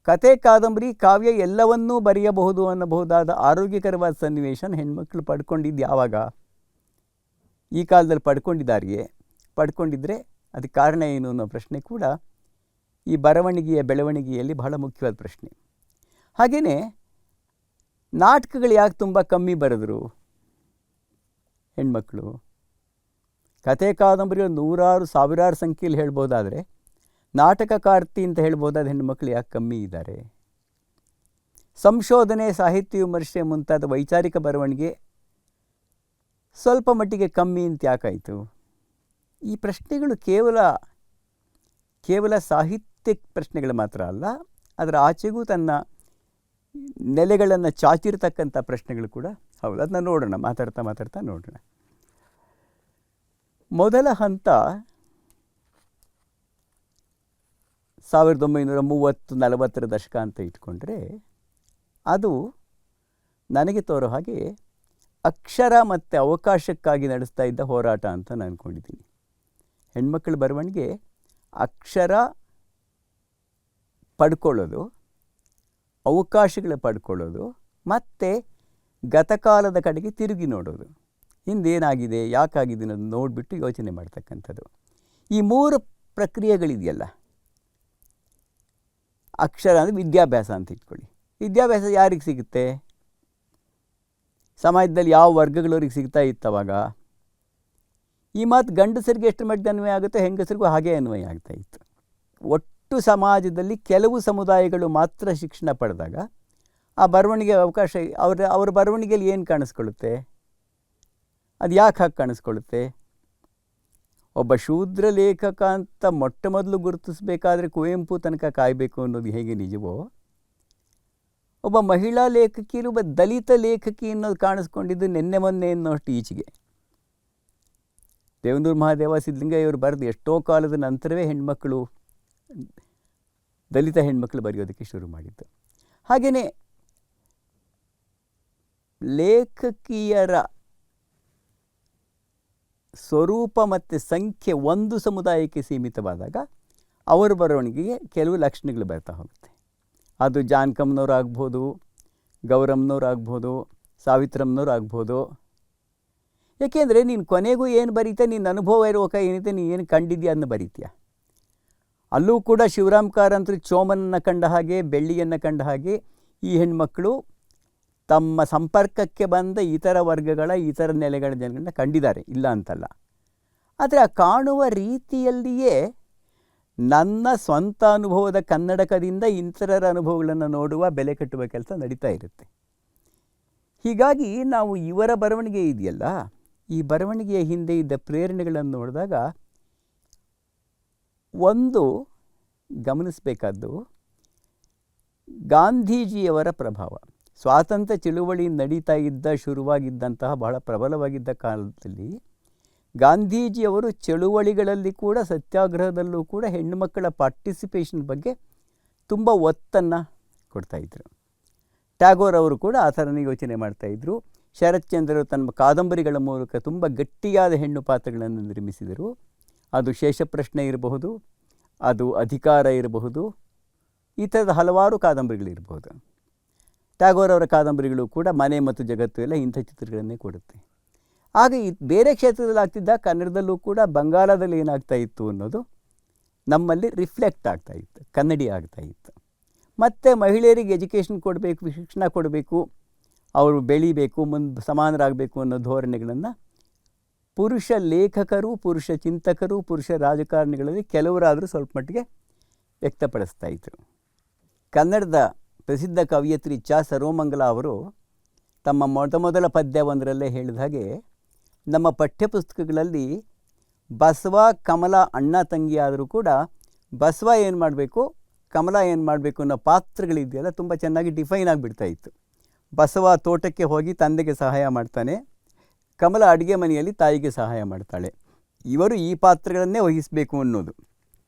ಕತೆ, ಕಾದಂಬರಿ, ಕಾವ್ಯ ಎಲ್ಲವನ್ನೂ ಬರೆಯಬಹುದು ಅನ್ನಬಹುದಾದ ಆರೋಗ್ಯಕರವಾದ ಸನ್ನಿವೇಶ ಹೆಣ್ಮಕ್ಳು ಪಡ್ಕೊಂಡಿದ್ದು ಯಾವಾಗ? ಈ ಕಾಲದಲ್ಲಿ ಪಡ್ಕೊಂಡಿದ್ದಾರೆಯೇ? ಪಡ್ಕೊಂಡಿದ್ದರೆ ಅದಕ್ಕೆ ಕಾರಣ ಏನು ಅನ್ನೋ ಪ್ರಶ್ನೆ ಕೂಡ ಈ ಬರವಣಿಗೆಯ ಬೆಳವಣಿಗೆಯಲ್ಲಿ ಬಹಳ ಮುಖ್ಯವಾದ ಪ್ರಶ್ನೆ. ಹಾಗೆಯೇ ನಾಟಕಗಳು ಯಾಕೆ ತುಂಬ ಕಮ್ಮಿ ಬರೆದ್ರು ಹೆಣ್ಮಕ್ಳು? ಕತೆ ಕಾದಂಬರಿ ನೂರಾರು ಸಾವಿರಾರು ಸಂಖ್ಯೆಯಲ್ಲಿ ಹೇಳ್ಬೋದಾದರೆ ನಾಟಕಕಾರ್ತಿ ಅಂತ ಹೇಳ್ಬೋದಾದ ಹೆಣ್ಣುಮಕ್ಳು ಯಾಕೆ ಕಮ್ಮಿ ಇದ್ದಾರೆ? ಸಂಶೋಧನೆ, ಸಾಹಿತ್ಯ ವಿಮರ್ಶೆ ಮುಂತಾದ ವೈಚಾರಿಕ ಬರವಣಿಗೆ ಸ್ವಲ್ಪ ಮಟ್ಟಿಗೆ ಕಮ್ಮಿ ಅಂತ ಯಾಕಾಯಿತು? ಈ ಪ್ರಶ್ನೆಗಳು ಕೇವಲ ಸಾಹಿತ್ಯ ಪ್ರಶ್ನೆಗಳು ಮಾತ್ರ ಅಲ್ಲ, ಅದರ ಆಚೆಗೂ ತನ್ನ ನೆಲೆಗಳನ್ನು ಚಾಚಿರ್ತಕ್ಕಂಥ ಪ್ರಶ್ನೆಗಳು ಕೂಡ ಹೌದು. ಅದನ್ನ ನೋಡೋಣ, ಮಾತಾಡ್ತಾ ನೋಡೋಣ. ಮೊದಲ ಹಂತ 1930-40 ದಶಕ ಅಂತ ಇಟ್ಕೊಂಡ್ರೆ ಅದು ನನಗೆ ತೋರೋ ಹಾಗೆ ಅಕ್ಷರ ಮತ್ತು ಅವಕಾಶಕ್ಕಾಗಿ ನಡೆಸ್ತಾ ಇದ್ದ ಹೋರಾಟ ಅಂತ ನಾನು ಅಂದ್ಕೊಂಡಿದ್ದೀನಿ. ಹೆಣ್ಮಕ್ಳ ಬರವಣಿಗೆ ಅಕ್ಷರ ಪಡ್ಕೊಳ್ಳೋದು, ಅವಕಾಶಗಳ ಪಡ್ಕೊಳ್ಳೋದು ಮತ್ತು ಗತಕಾಲದ ಕಡೆಗೆ ತಿರುಗಿ ನೋಡೋದು. ಹಿಂದೇನಾಗಿದೆ, ಯಾಕಾಗಿದೆ ಅನ್ನೋದು ನೋಡಿಬಿಟ್ಟು ಯೋಚನೆ ಮಾಡ್ತಕ್ಕಂಥದ್ದು. ಈ 3 ಪ್ರಕ್ರಿಯೆಗಳಿದೆಯಲ್ಲ, ಅಕ್ಷರ ಅಂದರೆ ವಿದ್ಯಾಭ್ಯಾಸ ಅಂತ ಇಟ್ಕೊಳ್ಳಿ. ವಿದ್ಯಾಭ್ಯಾಸ ಯಾರಿಗೆ ಸಿಗುತ್ತೆ? ಸಮಾಜದಲ್ಲಿ ಯಾವ ವರ್ಗಗಳವ್ರಿಗೆ ಸಿಗ್ತಾ ಇತ್ತು ಅವಾಗ? ಈ ಮಾತು ಗಂಡಸರಿಗೆ ಎಷ್ಟು ಮಟ್ಟಿಗೆ ಅನ್ವಯ ಆಗುತ್ತೋ ಹೆಂಗಸರಿಗೂ ಹಾಗೇ ಅನ್ವಯ ಆಗ್ತಾ ಇತ್ತು. ಒಟ್ಟು ಸಮಾಜದಲ್ಲಿ ಕೆಲವು ಸಮುದಾಯಗಳು ಮಾತ್ರ ಶಿಕ್ಷಣ ಪಡೆದಾಗ ಆ ಬರವಣಿಗೆ ಅವಕಾಶ ಅವ್ರ ಬರವಣಿಗೆಯಲ್ಲಿ ಏನು ಕಾಣಿಸ್ಕೊಳ್ಳುತ್ತೆ? ಅದು ಯಾಕೆ ಹಾಗೆ ಕಾಣಿಸ್ಕೊಳ್ಳುತ್ತೆ? ಒಬ್ಬ ಶೂದ್ರ ಲೇಖಕ ಅಂತ ಮೊಟ್ಟ ಮೊದಲು ಗುರುತಿಸಬೇಕಾದ್ರೆ ಕುವೆಂಪು ತನಕ ಕಾಯಬೇಕು ಅನ್ನೋದು ಹೇಗೆ ನಿಜವೋ, ಒಬ್ಬ ಮಹಿಳಾ ಲೇಖಕಿ, ಒಬ್ಬ ದಲಿತ ಲೇಖಕಿ ಅನ್ನೋದು ಕಾಣಿಸ್ಕೊಂಡಿದ್ದು ನಿನ್ನೆ ಮೊನ್ನೆ ಅನ್ನೋಷ್ಟು ಈಚೆಗೆ. ದೇವನೂರು ಮಹಾದೇವ ಸಿದ್ಧಲಿಂಗಯ್ಯ ಅವರು ಬರೆದು ಎಷ್ಟೋ ಕಾಲದ ನಂತರವೇ ದಲಿತ ಹೆಣ್ಮಕ್ಳು ಬರೆಯೋದಕ್ಕೆ ಶುರು ಮಾಡಿದ್ದು. ಹಾಗೆಯೇ ಲೇಖಕಿಯರ ಸ್ವರೂಪ ಮತ್ತು ಸಂಖ್ಯೆ ಒಂದು ಸಮುದಾಯಕ್ಕೆ ಸೀಮಿತವಾದಾಗ ಅವರ ಬರವಣಿಗೆಗೆ ಕೆಲವು ಲಕ್ಷಣಗಳು ಬರ್ತಾ ಹೋಗುತ್ತೆ. ಅದು ಜಾನಕಮ್ಮನವ್ರು ಆಗ್ಬೋದು, ಗೌರಮ್ಮನವ್ರು ಆಗ್ಬೋದು, ಸಾವಿತ್ರಮ್ಮನವ್ರು ಆಗ್ಬೋದು. ಏಕೆಂದರೆ ನೀನು ಕೊನೆಗೂ ಏನು ಬರೀತೀಯ, ನಿನ್ನ ಅನುಭವ ಇರೋಕ ಏನಿದೆ, ನೀನು ಏನು ಕಂಡಿದ್ಯಾ ಅದನ್ನು ಬರೀತೀಯ. ಅಲ್ಲೂ ಕೂಡ ಶಿವರಾಮ್ ಕಾರಂತರು ಚೋಮನನ್ನು ಕಂಡ ಹಾಗೆ, ಬೆಳ್ಳಿಯನ್ನು ಕಂಡ ಹಾಗೆ ಈ ಹೆಣ್ಮಕ್ಕಳು ತಮ್ಮ ಸಂಪರ್ಕಕ್ಕೆ ಬಂದ ಇತರ ವರ್ಗಗಳ, ಇತರ ನೆಲೆಗಳ ಜನಗಳನ್ನ ಕಂಡಿದ್ದಾರೆ, ಇಲ್ಲ ಅಂತಲ್ಲ. ಆದರೆ ಆ ಕಾಣುವ ರೀತಿಯಲ್ಲಿಯೇ ನನ್ನ ಸ್ವಂತ ಅನುಭವದ ಕನ್ನಡಕದಿಂದ ಇತರರ ಅನುಭವಗಳನ್ನು ನೋಡುವ, ಬೆಲೆ ಕಟ್ಟುವ ಕೆಲಸ ನಡೀತಾ ಇರುತ್ತೆ. ಹೀಗಾಗಿ ನಾವು ಇವರ ಬರವಣಿಗೆ ಇದೆಯಲ್ಲ, ಈ ಬರವಣಿಗೆಯ ಹಿಂದೆ ಇದ್ದ ಪ್ರೇರಣೆಗಳನ್ನು ನೋಡಿದಾಗ ಒಂದು ಗಮನಿಸಬೇಕಾದ್ದು ಗಾಂಧೀಜಿಯವರ ಪ್ರಭಾವ. ಸ್ವಾತಂತ್ರ್ಯ ಚಳುವಳಿ ನಡೀತಾ ಇದ್ದ, ಶುರುವಾಗಿದ್ದಂತಹ ಬಹಳ ಪ್ರಬಲವಾಗಿದ್ದ ಕಾಲದಲ್ಲಿ ಗಾಂಧೀಜಿಯವರು ಚಳುವಳಿಗಳಲ್ಲಿ ಕೂಡ, ಸತ್ಯಾಗ್ರಹದಲ್ಲೂ ಕೂಡ ಹೆಣ್ಣುಮಕ್ಕಳ ಪಾರ್ಟಿಸಿಪೇಷನ್ ಬಗ್ಗೆ ತುಂಬ ಒತ್ತನ್ನು ಕೊಡ್ತಾಯಿದ್ರು. ಟ್ಯಾಗೋರ್ ಅವರು ಕೂಡ ಆ ಥರನೇ ಯೋಚನೆ ಮಾಡ್ತಾಯಿದ್ರು. ಶರತ್ಚಂದ್ರರು ತನ್ನ ಕಾದಂಬರಿಗಳ ಮೂಲಕ ತುಂಬ ಗಟ್ಟಿಯಾದ ಹೆಣ್ಣು ಪಾತ್ರಗಳನ್ನು ನಿರ್ಮಿಸಿದರು. ಅದು ಶೇಷಪ್ರಶ್ನೆ ಇರಬಹುದು, ಅದು ಅಧಿಕಾರ ಇರಬಹುದು, ಈ ಥರದ ಹಲವಾರು ಕಾದಂಬರಿಗಳಿರಬಹುದು. ಟ್ಯಾಗೋರ್ ಅವರ ಕಾದಂಬರಿಗಳು ಕೂಡ ಮನೆ ಮತ್ತು ಜಗತ್ತು ಎಲ್ಲ ಇಂಥ ಚಿತ್ರಗಳನ್ನೇ ಕೊಡುತ್ತೆ. ಆಗ ಬೇರೆ ಕ್ಷೇತ್ರದಲ್ಲಿ ಆಗ್ತಿದ್ದ ಕನ್ನಡದಲ್ಲೂ ಕೂಡ ಬಂಗಾಳದಲ್ಲಿ ಏನಾಗ್ತಾ ಇತ್ತು ಅನ್ನೋದು ನಮ್ಮಲ್ಲಿ ರಿಫ್ಲೆಕ್ಟ್ ಆಗ್ತಾ ಇತ್ತು, ಕನ್ನಡಿ ಆಗ್ತಾ ಇತ್ತು. ಮತ್ತು ಮಹಿಳೆಯರಿಗೆ ಎಜುಕೇಷನ್ ಕೊಡಬೇಕು, ಶಿಕ್ಷಣ ಕೊಡಬೇಕು, ಅವರು ಬೆಳಿಬೇಕು, ಮುಂದೆ ಸಮಾನರಾಗಬೇಕು ಅನ್ನೋ ಧೋರಣೆಗಳನ್ನು ಪುರುಷ ಲೇಖಕರು, ಪುರುಷ ಚಿಂತಕರು, ಪುರುಷ ರಾಜಕಾರಣಿಗಳಲ್ಲಿ ಕೆಲವರಾದರೂ ಸ್ವಲ್ಪ ಮಟ್ಟಿಗೆ ವ್ಯಕ್ತಪಡಿಸ್ತಾ ಇದ್ದರು. ಕನ್ನಡದ ಪ್ರಸಿದ್ಧ ಕವಯತ್ರಿ ಚ ಸರ್ವಮಂಗಲ ಅವರು ತಮ್ಮ ಮೊದಲ ಪದ್ಯ ಒಂದರಲ್ಲೇ ಹೇಳಿದ ಹಾಗೆ, ನಮ್ಮ ಪಠ್ಯಪುಸ್ತಕಗಳಲ್ಲಿ ಬಸವ ಕಮಲ ಅಣ್ಣ ತಂಗಿ ಆದರೂ ಕೂಡ ಬಸವ ಏನು ಮಾಡಬೇಕು, ಕಮಲ ಏನು ಮಾಡಬೇಕು ಅನ್ನೋ ಪಾತ್ರಗಳಿದೆಯಲ್ಲ ತುಂಬ ಚೆನ್ನಾಗಿ ಡಿಫೈನ್ ಆಗಿಬಿಡ್ತಾ ಇತ್ತು. ಬಸವ ತೋಟಕ್ಕೆ ಹೋಗಿ ತಂದೆಗೆ ಸಹಾಯ ಮಾಡ್ತಾನೆ, ಕಮಲ ಅಡುಗೆ ಮನೆಯಲ್ಲಿ ತಾಯಿಗೆ ಸಹಾಯ ಮಾಡ್ತಾಳೆ. ಇವರು ಈ ಪಾತ್ರಗಳನ್ನೇ ವಹಿಸಬೇಕು ಅನ್ನೋದು.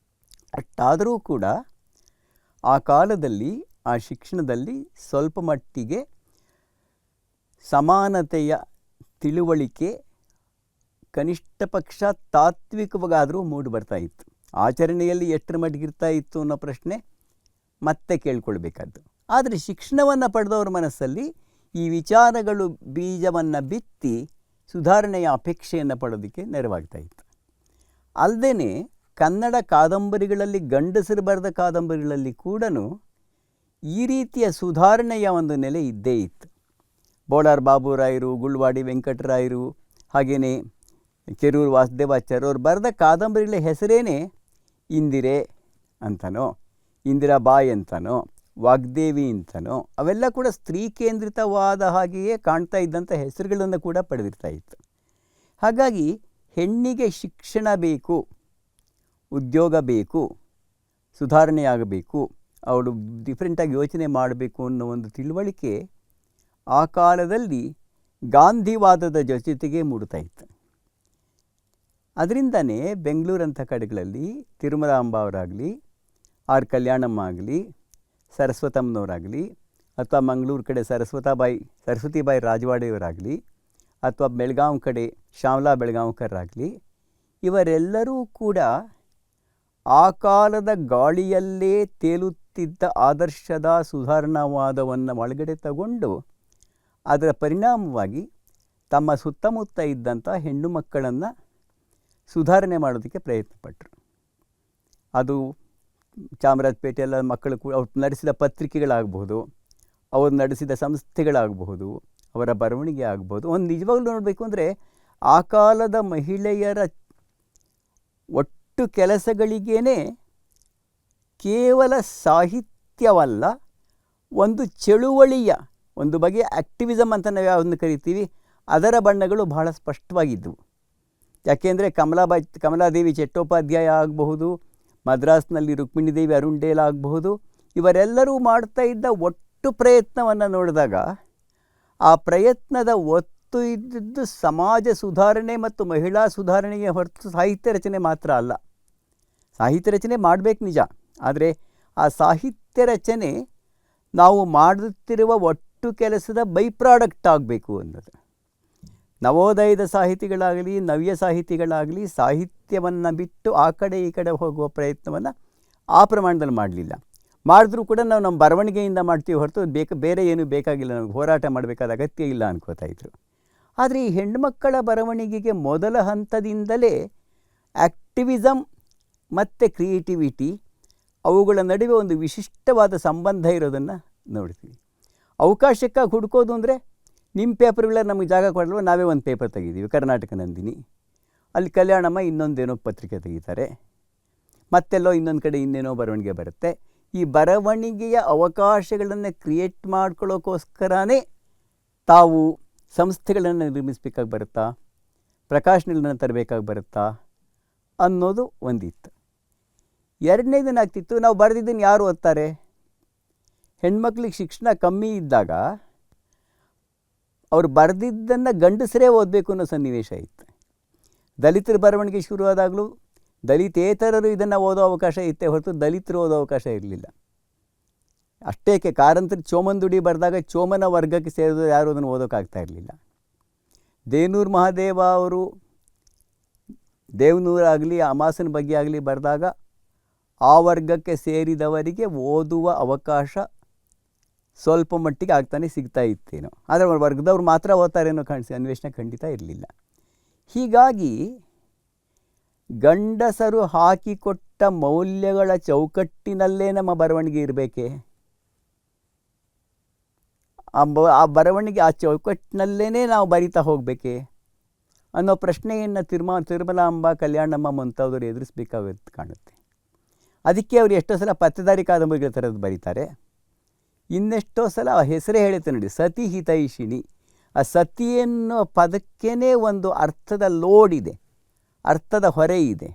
ಅಷ್ಟಾದರೂ ಕೂಡ ಆ ಕಾಲದಲ್ಲಿ ಆ ಶಿಕ್ಷಣದಲ್ಲಿ ಸ್ವಲ್ಪ ಮಟ್ಟಿಗೆ ಸಮಾನತೆಯ ತಿಳುವಳಿಕೆ ಕನಿಷ್ಠ ಪಕ್ಷ ತಾತ್ವಿಕವಾಗಾದರೂ ಮೂಡಿ ಬರ್ತಾ ಇತ್ತು. ಆಚರಣೆಯಲ್ಲಿ ಎಷ್ಟರ ಮಟ್ಟಿಗಿರ್ತಾ ಇತ್ತು ಅನ್ನೋ ಪ್ರಶ್ನೆ ಮತ್ತೆ ಕೇಳ್ಕೊಳ್ಬೇಕಾದ್ದು. ಆದರೆ ಶಿಕ್ಷಣವನ್ನು ಪಡೆದವ್ರ ಮನಸ್ಸಲ್ಲಿ ಈ ವಿಚಾರಗಳು ಬೀಜವನ್ನು ಬಿತ್ತಿ ಸುಧಾರಣೆಯ ಅಪೇಕ್ಷೆಯನ್ನು ಪಡೋದಕ್ಕೆ ನೆರವಾಗ್ತಾ ಇತ್ತು. ಅಲ್ಲದೆ ಕನ್ನಡ ಕಾದಂಬರಿಗಳಲ್ಲಿ, ಗಂಡಸರು ಬರೆದ ಕಾದಂಬರಿಗಳಲ್ಲಿ ಕೂಡ ಈ ರೀತಿಯ ಸುಧಾರಣೆಯ ಒಂದು ನೆಲೆ ಇದ್ದೇ ಇತ್ತು. ಬೋಳಾರ್ ಬಾಬುರಾಯರು, ಗುಳ್ವಾಡಿ ವೆಂಕಟರಾಯರು, ಹಾಗೆಯೇ ಕೆರೂರು ವಾಸುದೇವಾಚಾರ್ಯ ಅವರು ಬರೆದ ಕಾದಂಬರಿಗಳ ಹೆಸರೇನೆ ಇಂದಿರೆ ಅಂತನೋ, ಇಂದಿರಾಬಾಯಿ ಅಂತನೋ, ವಾಗ್ದೇವಿ ಅಂತನೋ, ಅವೆಲ್ಲ ಕೂಡ ಸ್ತ್ರೀ ಕೇಂದ್ರಿತವಾದ ಹಾಗೆಯೇ ಕಾಣ್ತಾ ಇದ್ದಂಥ ಹೆಸರುಗಳನ್ನು ಕೂಡ ಪಡೆದಿರ್ತಾ ಇತ್ತು. ಹಾಗಾಗಿ ಹೆಣ್ಣಿಗೆ ಶಿಕ್ಷಣ ಬೇಕು, ಉದ್ಯೋಗ ಬೇಕು, ಸುಧಾರಣೆಯಾಗಬೇಕು, ಅವಳು ಡಿಫ್ರೆಂಟಾಗಿ ಯೋಚನೆ ಮಾಡಬೇಕು ಅನ್ನೋ ಒಂದು ತಿಳುವಳಿಕೆ ಆ ಕಾಲದಲ್ಲಿ ಗಾಂಧಿವಾದದ ಜೊತೆಗೆ ಮೂಡ್ತಾ ಇತ್ತು. ಅದರಿಂದನೇ ಬೆಂಗಳೂರಂಥ ಕಡೆಗಳಲ್ಲಿ ತಿರುಮಲಾಂಬ ಅವರಾಗಲಿ, ಆರ್ ಕಲ್ಯಾಣಮ್ಮ ಆಗಲಿ, ಸರಸ್ವತಮ್ಮನವರಾಗಲಿ, ಅಥವಾ ಮಂಗಳೂರು ಕಡೆ ಸರಸ್ವತಿಬಾಯಿ ರಾಜವಾಡೆಯವರಾಗಲಿ, ಅಥವಾ ಬೆಳಗಾವಿ ಕಡೆ ಶ್ಯಾಮಲಾ ಬೆಳಗಾಂಕರಾಗಲಿ, ಇವರೆಲ್ಲರೂ ಕೂಡ ಆ ಕಾಲದ ಗಾಳಿಯಲ್ಲೇ ತೇಲುತ್ತಿದ್ದ ಆದರ್ಶದ ಸುಧಾರಣಾವಾದವನ್ನು ಒಳಗಡೆ ತಗೊಂಡು ಅದರ ಪರಿಣಾಮವಾಗಿ ತಮ್ಮ ಸುತ್ತಮುತ್ತ ಇದ್ದಂಥ ಹೆಣ್ಣು ಮಕ್ಕಳನ್ನು ಸುಧಾರಣೆ ಮಾಡೋದಕ್ಕೆ ಪ್ರಯತ್ನಪಟ್ಟರು. ಅದು ಚಾಮರಾಜಪೇಟೆಯಲ್ಲ ಮಕ್ಕಳು ಕೂಡ ಅವ್ರು ನಡೆಸಿದ ಪತ್ರಿಕೆಗಳಾಗಬಹುದು, ಅವರು ನಡೆಸಿದ ಸಂಸ್ಥೆಗಳಾಗಬಹುದು, ಅವರ ಬರವಣಿಗೆ ಆಗ್ಬೋದು. ಒಂದು ನಿಜವಾಗ್ಲೂ ನೋಡಬೇಕು ಅಂದರೆ ಆ ಕಾಲದ ಮಹಿಳೆಯರ ಒಟ್ಟು ಕೆಲಸಗಳಿಗೇ ಕೇವಲ ಸಾಹಿತ್ಯವಲ್ಲ, ಒಂದು ಚಳುವಳಿಯ ಒಂದು ಬಗೆಯ ಆ್ಯಕ್ಟಿವಿಸಮ್ ಅಂತ ನಾವು ಯಾವುದನ್ನು ಕರಿತೀವಿ, ಅದರ ಬಣ್ಣಗಳು ಬಹಳ ಸ್ಪಷ್ಟವಾಗಿದ್ದವು. ಯಾಕೆಂದರೆ ಕಮಲಾದೇವಿ ಚಟ್ಟೋಪಾಧ್ಯಾಯ ಆಗಬಹುದು, ಮದ್ರಾಸ್ನಲ್ಲಿ ರುಕ್ಮಿಣಿದೇವಿ ಅರುಣ್ ಆಗಬಹುದು, ಇವರೆಲ್ಲರೂ ಮಾಡ್ತಾ ಇದ್ದ ಒಟ್ಟು ಪ್ರಯತ್ನವನ್ನು ನೋಡಿದಾಗ ಆ ಪ್ರಯತ್ನದ ಒತ್ತು ಇದ್ದಿದ್ದು ಸಮಾಜ ಸುಧಾರಣೆ ಮತ್ತು ಮಹಿಳಾ ಸುಧಾರಣೆಗೆ ಹೊರತು ಸಾಹಿತ್ಯ ರಚನೆ ಮಾತ್ರ ಅಲ್ಲ. ಸಾಹಿತ್ಯ ರಚನೆ ಮಾಡಬೇಕು ನಿಜ, ಆದರೆ ಆ ಸಾಹಿತ್ಯ ರಚನೆ ನಾವು ಮಾಡುತ್ತಿರುವ ಒಟ್ಟು ಕೆಲಸದ ಬೈ ಪ್ರಾಡಕ್ಟ್ ಆಗಬೇಕು ಅನ್ನೋದು. ನವೋದಯದ ಸಾಹಿತಿಗಳಾಗಲಿ, ನವ್ಯ ಸಾಹಿತಿಗಳಾಗಲಿ ಸಾಹಿತ್ಯವನ್ನು ಬಿಟ್ಟು ಆ ಕಡೆ ಈ ಕಡೆ ಹೋಗುವ ಪ್ರಯತ್ನವನ್ನು ಆ ಪ್ರಮಾಣದಲ್ಲಿ ಮಾಡಲಿಲ್ಲ. ಮಾಡಿದ್ರೂ ಕೂಡ ನಾವು ನಮ್ಮ ಬರವಣಿಗೆಯಿಂದ ಮಾಡ್ತೀವಿ ಹೊರತು ಬೇರೆ ಏನೂ ಬೇಕಾಗಿಲ್ಲ, ನಮಗೆ ಹೋರಾಟ ಮಾಡಬೇಕಾದ ಅಗತ್ಯ ಇಲ್ಲ ಅನ್ಕೋತಾ ಇದ್ರು. ಆದರೆ ಈ ಹೆಣ್ಣುಮಕ್ಕಳ ಬರವಣಿಗೆಗೆ ಮೊದಲ ಹಂತದಿಂದಲೇ ಆ್ಯಕ್ಟಿವಿಸಮ್ ಮತ್ತು ಕ್ರಿಯೇಟಿವಿಟಿ ಅವುಗಳ ನಡುವೆ ಒಂದು ವಿಶಿಷ್ಟವಾದ ಸಂಬಂಧ ಇರೋದನ್ನು ನೋಡ್ತೀವಿ. ಅವಕಾಶಕ್ಕಾಗಿ ಹುಡುಕೋದು ಅಂದರೆ ನಿಮ್ಮ ಪೇಪರ್ಗಳ ನಮಗೆ ಜಾಗ ಕೊಡಲ್ವ, ನಾವೇ ಒಂದು ಪೇಪರ್ ತೆಗಿದ್ದೀವಿ, ಕರ್ನಾಟಕ ನಂದಿನಿ, ಅಲ್ಲಿ ಕಲ್ಯಾಣಮ್ಮ ಇನ್ನೊಂದೇನೋ ಪತ್ರಿಕೆ ತೆಗಿತಾರೆ, ಮತ್ತೆಲ್ಲೋ ಇನ್ನೊಂದು ಕಡೆ ಇನ್ನೇನೋ ಬರವಣಿಗೆ ಬರುತ್ತೆ. ಈ ಬರವಣಿಗೆಯ ಅವಕಾಶಗಳನ್ನು ಕ್ರಿಯೇಟ್ ಮಾಡ್ಕೊಳ್ಳೋಕ್ಕೋಸ್ಕರನೇ ತಾವು ಸಂಸ್ಥೆಗಳನ್ನು ನಿರ್ಮಿಸಬೇಕಾಗಿ ಬರುತ್ತಾ, ಪ್ರಕಾಶನಗಳನ್ನು ತರಬೇಕಾಗಿ ಬರುತ್ತಾ ಅನ್ನೋದು ಒಂದಿತ್ತು. ಎರಡನೇದೇನಾಗ್ತಿತ್ತು, ನಾವು ಬರೆದಿದ್ದನ್ನು ಯಾರು ಓದ್ತಾರೆ? ಹೆಣ್ಮಕ್ಳಿಗೆ ಶಿಕ್ಷಣ ಕಮ್ಮಿ ಇದ್ದಾಗ ಅವ್ರು ಬರೆದಿದ್ದನ್ನು ಗಂಡಸರೇ ಓದಬೇಕು ಅನ್ನೋ ಸನ್ನಿವೇಶ ಇತ್ತು. ದಲಿತರ ಬರವಣಿಗೆ ಶುರುವಾದಾಗಲೂ ದಲಿತೇತರರು ಇದನ್ನು ಓದೋ ಅವಕಾಶ ಇತ್ತೇ ಹೊರತು ದಲಿತರು ಓದೋ ಅವಕಾಶ ಇರಲಿಲ್ಲ. ಅಷ್ಟೇಕೆ ಕಾರಂತರು ಚೋಮಂದುಡಿ ಬರೆದಾಗ ಚೋಮನ ವರ್ಗಕ್ಕೆ ಸೇರಿದ ಯಾರು ಅದನ್ನು ಓದೋಕ್ಕಾಗ್ತಾ ಇರಲಿಲ್ಲ. ದೇವನೂರು ಮಹಾದೇವ ಅವರು ದೇವನೂರಾಗಲಿ ಅಮಾಸನ ಬಗ್ಗೆ ಆಗಲಿ ಬರೆದಾಗ ಆ ವರ್ಗಕ್ಕೆ ಸೇರಿದವರಿಗೆ ಓದುವ ಅವಕಾಶ ಸ್ವಲ್ಪ ಮಟ್ಟಿಗೆ ಆಗ್ತಾನೆ ಸಿಗ್ತಾ ಇತ್ತೇನೋ, ಆದರೆ ವರ್ಗದವ್ರು ಮಾತ್ರ ಓದ್ತಾರೇನೋ ಅನ್ವೇಷಣೆ ಖಂಡಿತ ಇರಲಿಲ್ಲ. ಹೀಗಾಗಿ ಗಂಡಸರು ಹಾಕಿಕೊಟ್ಟ ಮೌಲ್ಯಗಳ ಚೌಕಟ್ಟಿನಲ್ಲೇ ನಮ್ಮ ಬರವಣಿಗೆ ಇರಬೇಕೇ, ಆ ಬರವಣಿಗೆ ಆ ಚೌಕಟ್ಟಿನಲ್ಲೇ ನಾವು ಬರಿತಾ ಹೋಗಬೇಕೇ ಅನ್ನೋ ಪ್ರಶ್ನೆಯನ್ನು ತಿರುಮಲಾಂಬ, ಕಲ್ಯಾಣಮ್ಮ ಮುಂತಾದವರು ಎದುರಿಸಬೇಕಾಗುತ್ತೆ ಕಾಣುತ್ತೆ. ಅದಕ್ಕೆ ಅವರು ಎಷ್ಟೋ ಸಲ ಪತ್ತೇದಾರಿ ಕಾದಂಬರಿಗಳ ಥರದ್ದು ಬರೀತಾರೆ. ಇನ್ನೆಷ್ಟೋ ಸಲ ಆ ಹೆಸರೇ ಹೇಳುತ್ತೆ ನೋಡಿ, ಸತಿ ಹಿತೈಷಿಣಿ. ಆ ಸತಿ ಎನ್ನುವ ಪದಕ್ಕೇ ಒಂದು ಅರ್ಥದ ಲೋಡ್ ಇದೆ, ಅರ್ಥದ ಹೊರೆ ಇದೆ.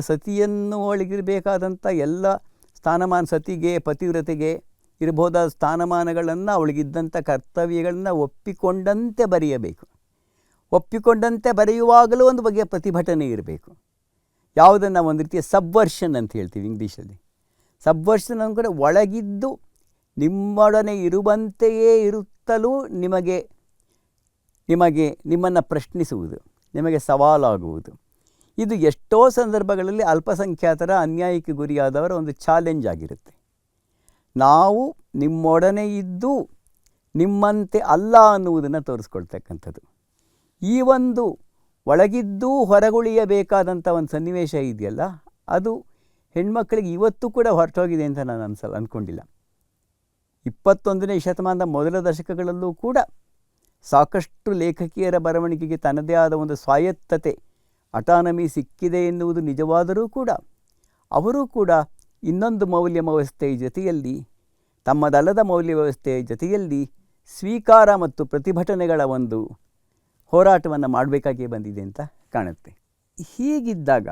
ಸತಿಯನ್ನು ಒಳಗಿರಬೇಕಾದಂಥ ಎಲ್ಲ ಸ್ಥಾನಮಾನ ಸತಿಗೆ ಪತಿವ್ರತೆಗೆ ಇರಬಹುದಾದ ಸ್ಥಾನಮಾನಗಳನ್ನು ಅವಳಿಗಿದ್ದಂಥ ಕರ್ತವ್ಯಗಳನ್ನು ಒಪ್ಪಿಕೊಂಡಂತೆ ಬರೆಯಬೇಕು. ಒಪ್ಪಿಕೊಂಡಂತೆ ಬರೆಯುವಾಗಲೂ ಒಂದು ಬಗೆಯ ಪ್ರತಿಭಟನೆ ಇರಬೇಕು. ಯಾವುದನ್ನು ಒಂದು ರೀತಿಯ ಸಬ್ವರ್ಷನ್ ಅಂತ ಹೇಳ್ತೀವಿ ಇಂಗ್ಲೀಷಲ್ಲಿ. ಸಬ್ವರ್ಷನ್ ಅಂದರೆ ಒಳಗಿದ್ದು ನಿಮ್ಮೊಡನೆ ಇರುವಂತೆಯೇ ಇರುತ್ತಲೂ ನಿಮ್ಮನ್ನು ಪ್ರಶ್ನಿಸುವುದು, ನಿಮಗೆ ಸವಾಲಾಗುವುದು. ಇದು ಎಷ್ಟೋ ಸಂದರ್ಭಗಳಲ್ಲಿ ಅಲ್ಪಸಂಖ್ಯಾತರ ಅನ್ಯಾಯಕ್ಕೆ ಗುರಿಯಾದವರ ಒಂದು ಚಾಲೆಂಜ್ ಆಗಿರುತ್ತೆ. ನಾವು ನಿಮ್ಮೊಡನೆ ಇದ್ದು ನಿಮ್ಮಂತೆ ಅಲ್ಲ ಅನ್ನುವುದನ್ನು ತೋರಿಸ್ಕೊಳ್ತಕ್ಕಂಥದ್ದು. ಈ ಒಂದು ಒಳಗಿದ್ದೂ ಹೊರಗುಳಿಯಬೇಕಾದಂಥ ಒಂದು ಸನ್ನಿವೇಶ ಇದೆಯಲ್ಲ, ಅದು ಹೆಣ್ಮಕ್ಳಿಗೆ ಇವತ್ತು ಕೂಡ ಹೊರಟೋಗಿದೆ ಅಂತ ನಾನು ಅಂದ್ಕೊಂಡಿಲ್ಲ. 21ನೇ ಶತಮಾನದ ಮೊದಲ ದಶಕಗಳಲ್ಲೂ ಕೂಡ ಸಾಕಷ್ಟು ಲೇಖಕಿಯರ ಬರವಣಿಗೆಗೆ ತನ್ನದೇ ಆದ ಒಂದು ಸ್ವಾಯತ್ತತೆ, ಅಟಾನಮಿ ಸಿಕ್ಕಿದೆ ಎನ್ನುವುದು ನಿಜವಾದರೂ ಕೂಡ ಅವರೂ ಕೂಡ ಇನ್ನೊಂದು ಮೌಲ್ಯ ವ್ಯವಸ್ಥೆಯ ಜೊತೆಯಲ್ಲಿ, ತಮ್ಮದಲ್ಲದ ಮೌಲ್ಯ ವ್ಯವಸ್ಥೆಯ ಜೊತೆಯಲ್ಲಿ ಸ್ವೀಕಾರ ಮತ್ತು ಪ್ರತಿಭಟನೆಗಳ ಒಂದು ಹೋರಾಟವನ್ನು ಮಾಡಬೇಕಾಗಿಯೇ ಬಂದಿದೆ ಅಂತ ಕಾಣುತ್ತೆ. ಹೀಗಿದ್ದಾಗ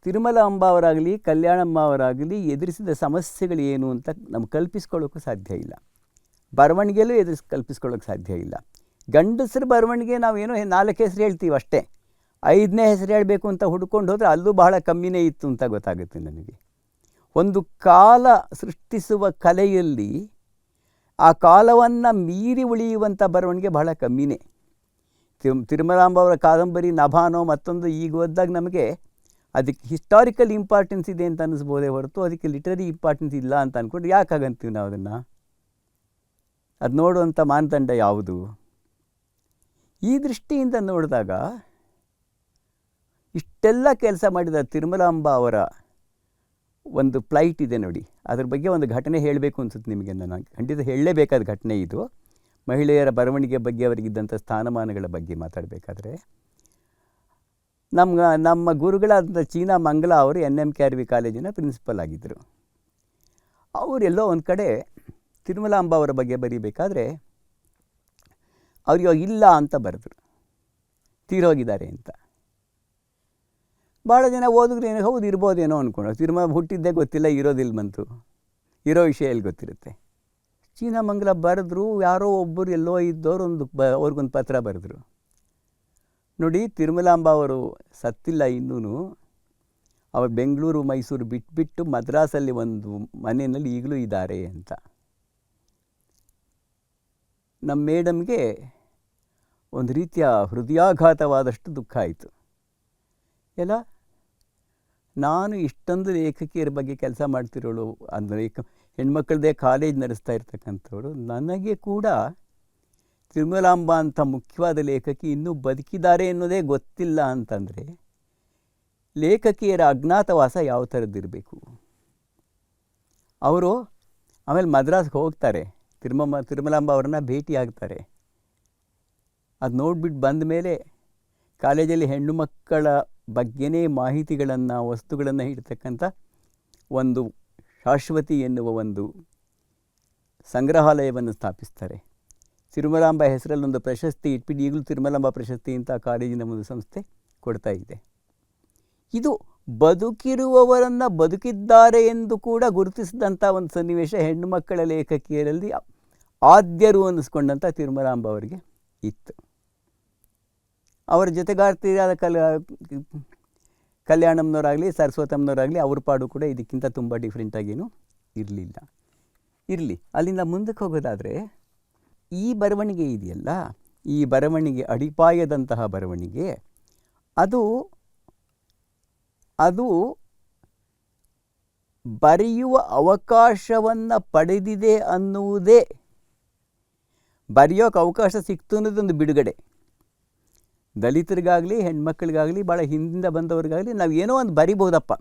ತಿರುಮಲಾಂಬ ಅವರಾಗಲಿ ಕಲ್ಯಾಣಮ್ಮ ಅವರಾಗಲಿ ಎದುರಿಸಿದ ಸಮಸ್ಯೆಗಳು ಏನು ಅಂತ ನಮ್ಗೆ ಕಲ್ಪಿಸ್ಕೊಳ್ಳೋಕ್ಕೂ ಸಾಧ್ಯ ಇಲ್ಲ. ಬರವಣಿಗೆಯಲ್ಲೂ ಕಲ್ಪಿಸ್ಕೊಳ್ಳೋಕ್ಕೆ ಸಾಧ್ಯ ಇಲ್ಲ. ಗಂಡಸರ ಬರವಣಿಗೆ ನಾವೇನೋ 4 ಹೆಸರು ಹೇಳ್ತೀವಿ ಅಷ್ಟೇ. 5ನೇ ಹೆಸರು ಹೇಳಬೇಕು ಅಂತ ಹುಡ್ಕೊಂಡು ಹೋದರೆ ಅಲ್ಲೂ ಬಹಳ ಕಮ್ಮಿನೇ ಇತ್ತು ಅಂತ ಗೊತ್ತಾಗುತ್ತೆ ನನಗೆ. ಒಂದು ಕಾಲ ಸೃಷ್ಟಿಸುವ ಕಲೆಯಲ್ಲಿ ಆ ಕಾಲವನ್ನು ಮೀರಿ ಉಳಿಯುವಂಥ ಬರವಣಿಗೆ ಬಹಳ ಕಮ್ಮಿನೇ. ತಿರುಮಲಾಂಬ ಅವರ ಕಾದಂಬರಿ ನಭಾನೋ ಮತ್ತೊಂದು ಈಗ ಓದಿದಾಗ ನಮಗೆ ಅದಕ್ಕೆ ಹಿಸ್ಟಾರಿಕಲ್ ಇಂಪಾರ್ಟೆನ್ಸ್ ಇದೆ ಅಂತ ಅನ್ನಿಸ್ಬೋದೇ ಹೊರತು ಅದಕ್ಕೆ ಲಿಟರರಿ ಇಂಪಾರ್ಟೆನ್ಸ್ ಇಲ್ಲ ಅಂತ ಅಂದ್ಕೊಂಡು ಯಾಕಾಗಂತೀವಿ ನಾವು ಅದನ್ನು? ಅದು ನೋಡುವಂಥ ಮಾನದಂಡ ಯಾವುದು? ಈ ದೃಷ್ಟಿಯಿಂದ ನೋಡಿದಾಗ ಇಷ್ಟೆಲ್ಲ ಕೆಲಸ ಮಾಡಿದ ತಿರುಮಲಾಂಬ ಅವರ ಒಂದು ಫ್ಲೈಟ್ ಇದೆ ನೋಡಿ, ಅದ್ರ ಬಗ್ಗೆ ಒಂದು ಘಟನೆ ಹೇಳಬೇಕು ಅನ್ಸುತ್ತೆ ನಿಮಗೆ. ನಾನು ಖಂಡಿತ ಹೇಳಲೇಬೇಕಾದ ಘಟನೆ ಇದು. ಮಹಿಳೆಯರ ಬರವಣಿಗೆ ಬಗ್ಗೆ ಅವರಿಗಿದ್ದಂಥ ಸ್ಥಾನಮಾನಗಳ ಬಗ್ಗೆ ಮಾತಾಡಬೇಕಾದ್ರೆ, ನಮ್ಮ ಗುರುಗಳಾದಂಥ ಚೀನಾ ಮಂಗಲ ಅವರು NM KRV ಕಾಲೇಜಿನ ಪ್ರಿನ್ಸಿಪಲ್ ಆಗಿದ್ದರು. ಅವರೆಲ್ಲೋ ಒಂದು ಕಡೆ ತಿರುಮಲಾಂಬ ಅವರ ಬಗ್ಗೆ ಬರೀಬೇಕಾದ್ರೆ ಅವ್ರಿಗೆ ಇಲ್ಲ ಅಂತ ಬರೆದ್ರು, ತೀರೋಗಿದ್ದಾರೆ ಅಂತ. ಭಾಳ ಜನ ಓದಿದ್ರು ಏನೋ ಹೌದು ಇರ್ಬೋದೇನೋ ಅಂದ್ಕೊಂಡು, ತಿರುಮಲ ಹುಟ್ಟಿದ್ದೇ ಗೊತ್ತಿಲ್ಲ, ಇರೋದಿಲ್ಲ ಬಂತು, ಇರೋ ವಿಷಯ ಎಲ್ಲಿ ಗೊತ್ತಿರುತ್ತೆ. ಚೀನಾ ಮಂಗಲ ಬರೆದ್ರು, ಯಾರೋ ಒಬ್ಬರು ಎಲ್ಲೋ ಇದ್ದವರು ಅವ್ರಿಗೊಂದು ಪತ್ರ ಬರೆದ್ರು, ನೋಡಿ ತಿರುಮಲಾಂಬ ಅವರು ಸತ್ತಿಲ್ಲ ಇನ್ನೂ, ಅವರು ಬೆಂಗಳೂರು ಮೈಸೂರು ಬಿಟ್ಬಿಟ್ಟು ಮದ್ರಾಸಲ್ಲಿ ಒಂದು ಮನೆಯಲ್ಲಿ ಈಗಲೂ ಇದ್ದಾರೆ ಅಂತ. ನಮ್ಮ ಮೇಡಮ್ಗೆ ಒಂದು ರೀತಿಯ ಹೃದಯಾಘಾತವಾದಷ್ಟು ದುಃಖ ಆಯಿತು. ಎಲ್ಲ ನಾನು ಇಷ್ಟೊಂದು ಲೇಖಕಿಯರ ಬಗ್ಗೆ ಕೆಲಸ ಮಾಡ್ತಿರೋಳು, ಅಂದರೆ ಹೆಣ್ಮಕ್ಳದ್ದೇ ಕಾಲೇಜ್ ನಡೆಸ್ತಾ ಇರ್ತಕ್ಕಂಥವ್ರು, ನನಗೆ ಕೂಡ ತಿರುಮಲಾಂಬ ಅಂತ ಮುಖ್ಯವಾದ ಲೇಖಕಿ ಇನ್ನೂ ಬದುಕಿದ್ದಾರೆ ಅನ್ನೋದೇ ಗೊತ್ತಿಲ್ಲ ಅಂತಂದರೆ ಲೇಖಕಿಯರ ಅಜ್ಞಾತವಾಸ ಯಾವ ಥರದ್ದಿರಬೇಕು. ಅವರು ಆಮೇಲೆ ಮದ್ರಾಸ್ಗೆ ಹೋಗ್ತಾರೆ, ತಿರುಮಲಾಂಬ ಅವ್ರನ್ನ ಭೇಟಿ ಆಗ್ತಾರೆ. ಅದು ನೋಡಿಬಿಟ್ಟು ಬಂದ ಮೇಲೆ ಕಾಲೇಜಲ್ಲಿ ಹೆಣ್ಣು ಮಕ್ಕಳ ಬಗ್ಗೆನೇ ಮಾಹಿತಿಗಳನ್ನು, ವಸ್ತುಗಳನ್ನು ಇಡ್ತಕ್ಕಂಥ ಒಂದು ಶಾಶ್ವತಿ ಎನ್ನುವ ಒಂದು ಸಂಗ್ರಹಾಲಯವನ್ನು ಸ್ಥಾಪಿಸ್ತಾರೆ. ತಿರುಮಲಾಂಬ ಹೆಸರಲ್ಲೊಂದು ಪ್ರಶಸ್ತಿ ಇಟ್ಬಿಟ್ಟು ಈಗಲೂ ತಿರುಮಲಾಂಬ ಪ್ರಶಸ್ತಿ ಅಂತ ಕಾಲೇಜಿನ ಒಂದು ಸಂಸ್ಥೆ ಕೊಡ್ತಾ ಇದೆ. ಇದು ಬದುಕಿರುವವರನ್ನು ಬದುಕಿದ್ದಾರೆ ಎಂದು ಕೂಡ ಗುರುತಿಸಿದಂಥ ಒಂದು ಸನ್ನಿವೇಶ ಹೆಣ್ಣು ಮಕ್ಕಳ ಲೇಖಕಿಯರಲ್ಲಿ ಆದ್ಯರು ಅನ್ನಿಸ್ಕೊಂಡಂಥ ತಿರುಮಲಾಂಬ ಅವರಿಗೆ ಇತ್ತು. ಅವರ ಜೊತೆಗಾರ್ತಿಯಾದ ಕಲ್ಯಾಣಮ್ಮನವರಾಗಲಿ ಸರಸ್ವತಮ್ಮನವರಾಗಲಿ ಅವ್ರ ಪಾಡು ಕೂಡ ಇದಕ್ಕಿಂತ ತುಂಬ ಡಿಫ್ರೆಂಟಾಗೇನೂ ಇರಲಿಲ್ಲ. ಇರಲಿ, ಅಲ್ಲಿಂದ ಮುಂದಕ್ಕೆ ಹೋಗೋದಾದರೆ ಈ ಬರವಣಿಗೆ ಇದೆಯಲ್ಲ, ಈ ಬರವಣಿಗೆ ಅಡಿಪಾಯದಂತಹ ಬರವಣಿಗೆ ಅದು ಬರೆಯುವ ಅವಕಾಶವನ್ನು ಪಡೆದಿದೆ ಅನ್ನುವುದೇ, ಬರೆಯೋಕ್ಕೆ ಅವಕಾಶ ಸಿಕ್ತು ಅನ್ನೋದೊಂದು ಬಿಡುಗಡೆ. ದಲಿತರಿಗಾಗಲಿ ಹೆಣ್ಮಕ್ಳಿಗಾಗಲಿ ಭಾಳ ಹಿಂದಿಂದ ಬಂದವ್ರಿಗಾಗಲಿ ನಾವು ಏನೋ ಒಂದು ಬರಿಬೋದಪ್ಪ,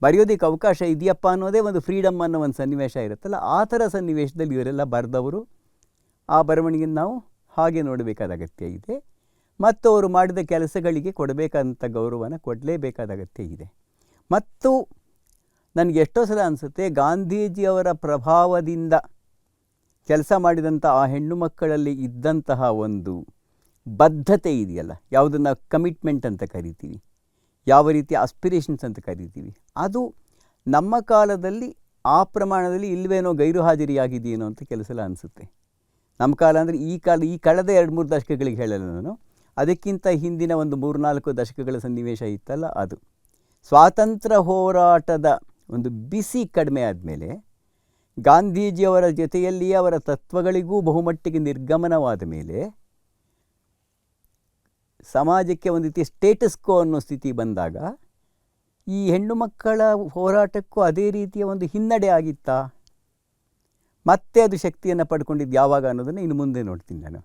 ಬರೆಯೋದಕ್ಕೆ ಅವಕಾಶ ಇದೆಯಪ್ಪ ಅನ್ನೋದೇ ಒಂದು ಫ್ರೀಡಮ್ ಅನ್ನೋ ಒಂದು ಸನ್ನಿವೇಶ ಇರುತ್ತಲ್ಲ, ಆ ಥರ ಸನ್ನಿವೇಶದಲ್ಲಿ ಇವರೆಲ್ಲ ಬರೆದವರು. ಆ ಬರವಣಿಗೆಯನ್ನು ನಾವು ಹಾಗೆ ನೋಡಬೇಕಾದ ಅಗತ್ಯ ಇದೆ, ಮತ್ತು ಅವರು ಮಾಡಿದ ಕೆಲಸಗಳಿಗೆ ಕೊಡಬೇಕಾದಂಥ ಗೌರವನ ಕೊಡಲೇಬೇಕಾದ ಅಗತ್ಯ ಇದೆ. ಮತ್ತು ನನಗೆ ಎಷ್ಟೋ ಸಲ ಅನಿಸುತ್ತೆ, ಗಾಂಧೀಜಿಯವರ ಪ್ರಭಾವದಿಂದ ಕೆಲಸ ಮಾಡಿದಂಥ ಆ ಹೆಣ್ಣು ಮಕ್ಕಳಲ್ಲಿ ಇದ್ದಂತಹ ಒಂದು ಬದ್ಧತೆ ಇದೆಯಲ್ಲ, ಯಾವುದನ್ನು ಕಮಿಟ್ಮೆಂಟ್ ಅಂತ ಕರಿತೀವಿ, ಯಾವ ರೀತಿಯ ಆಸ್ಪಿರೇಷನ್ಸ್ ಅಂತ ಕರಿತೀವಿ, ಅದು ನಮ್ಮ ಕಾಲದಲ್ಲಿ ಆ ಪ್ರಮಾಣದಲ್ಲಿ ಇಲ್ವೇನೋ ಗೈರು ಹಾಜರಿಯಾಗಿದೆಯೇನೋ ಅಂತ ಕೆಲವು ಸಲ ಅನಿಸುತ್ತೆ. ನಮ್ಮ ಕಾಲ ಅಂದರೆ ಈ ಕಳೆದ 2-3 ದಶಕಗಳಿಗೆ ಹೇಳಲ್ಲ ನಾನು, ಅದಕ್ಕಿಂತ ಹಿಂದಿನ ಒಂದು 3-4 ದಶಕಗಳ ಸನ್ನಿವೇಶ ಇತ್ತಲ್ಲ ಅದು. ಸ್ವಾತಂತ್ರ್ಯ ಹೋರಾಟದ ಒಂದು ಬಿಸಿ ಕಡಿಮೆ ಆದಮೇಲೆ ಗಾಂಧೀಜಿಯವರ ಜೊತೆಯಲ್ಲಿಯೇ ಅವರ ತತ್ವಗಳಿಗೂ ಬಹುಮಟ್ಟಿಗೆ ನಿರ್ಗಮನವಾದ ಮೇಲೆ ಸಮಾಜಕ್ಕೆ ಒಂದು ರೀತಿಯ ಸ್ಟೇಟಸ್ ಕೋ ಅನ್ನೋ ಸ್ಥಿತಿ ಬಂದಾಗ ಈ ಹೆಣ್ಣು ಮಕ್ಕಳ ಹೋರಾಟಕ್ಕೂ ಅದೇ ರೀತಿಯ ಒಂದು ಹಿನ್ನಡೆ ಆಗಿತ್ತಾ, ಮತ್ತೆ ಅದು ಶಕ್ತಿಯನ್ನು ಪಡ್ಕೊಂಡಿದ್ದು ಯಾವಾಗ ಅನ್ನೋದನ್ನು ಇನ್ನು ಮುಂದೆ ನೋಡ್ತೀನಿ ನಾನು.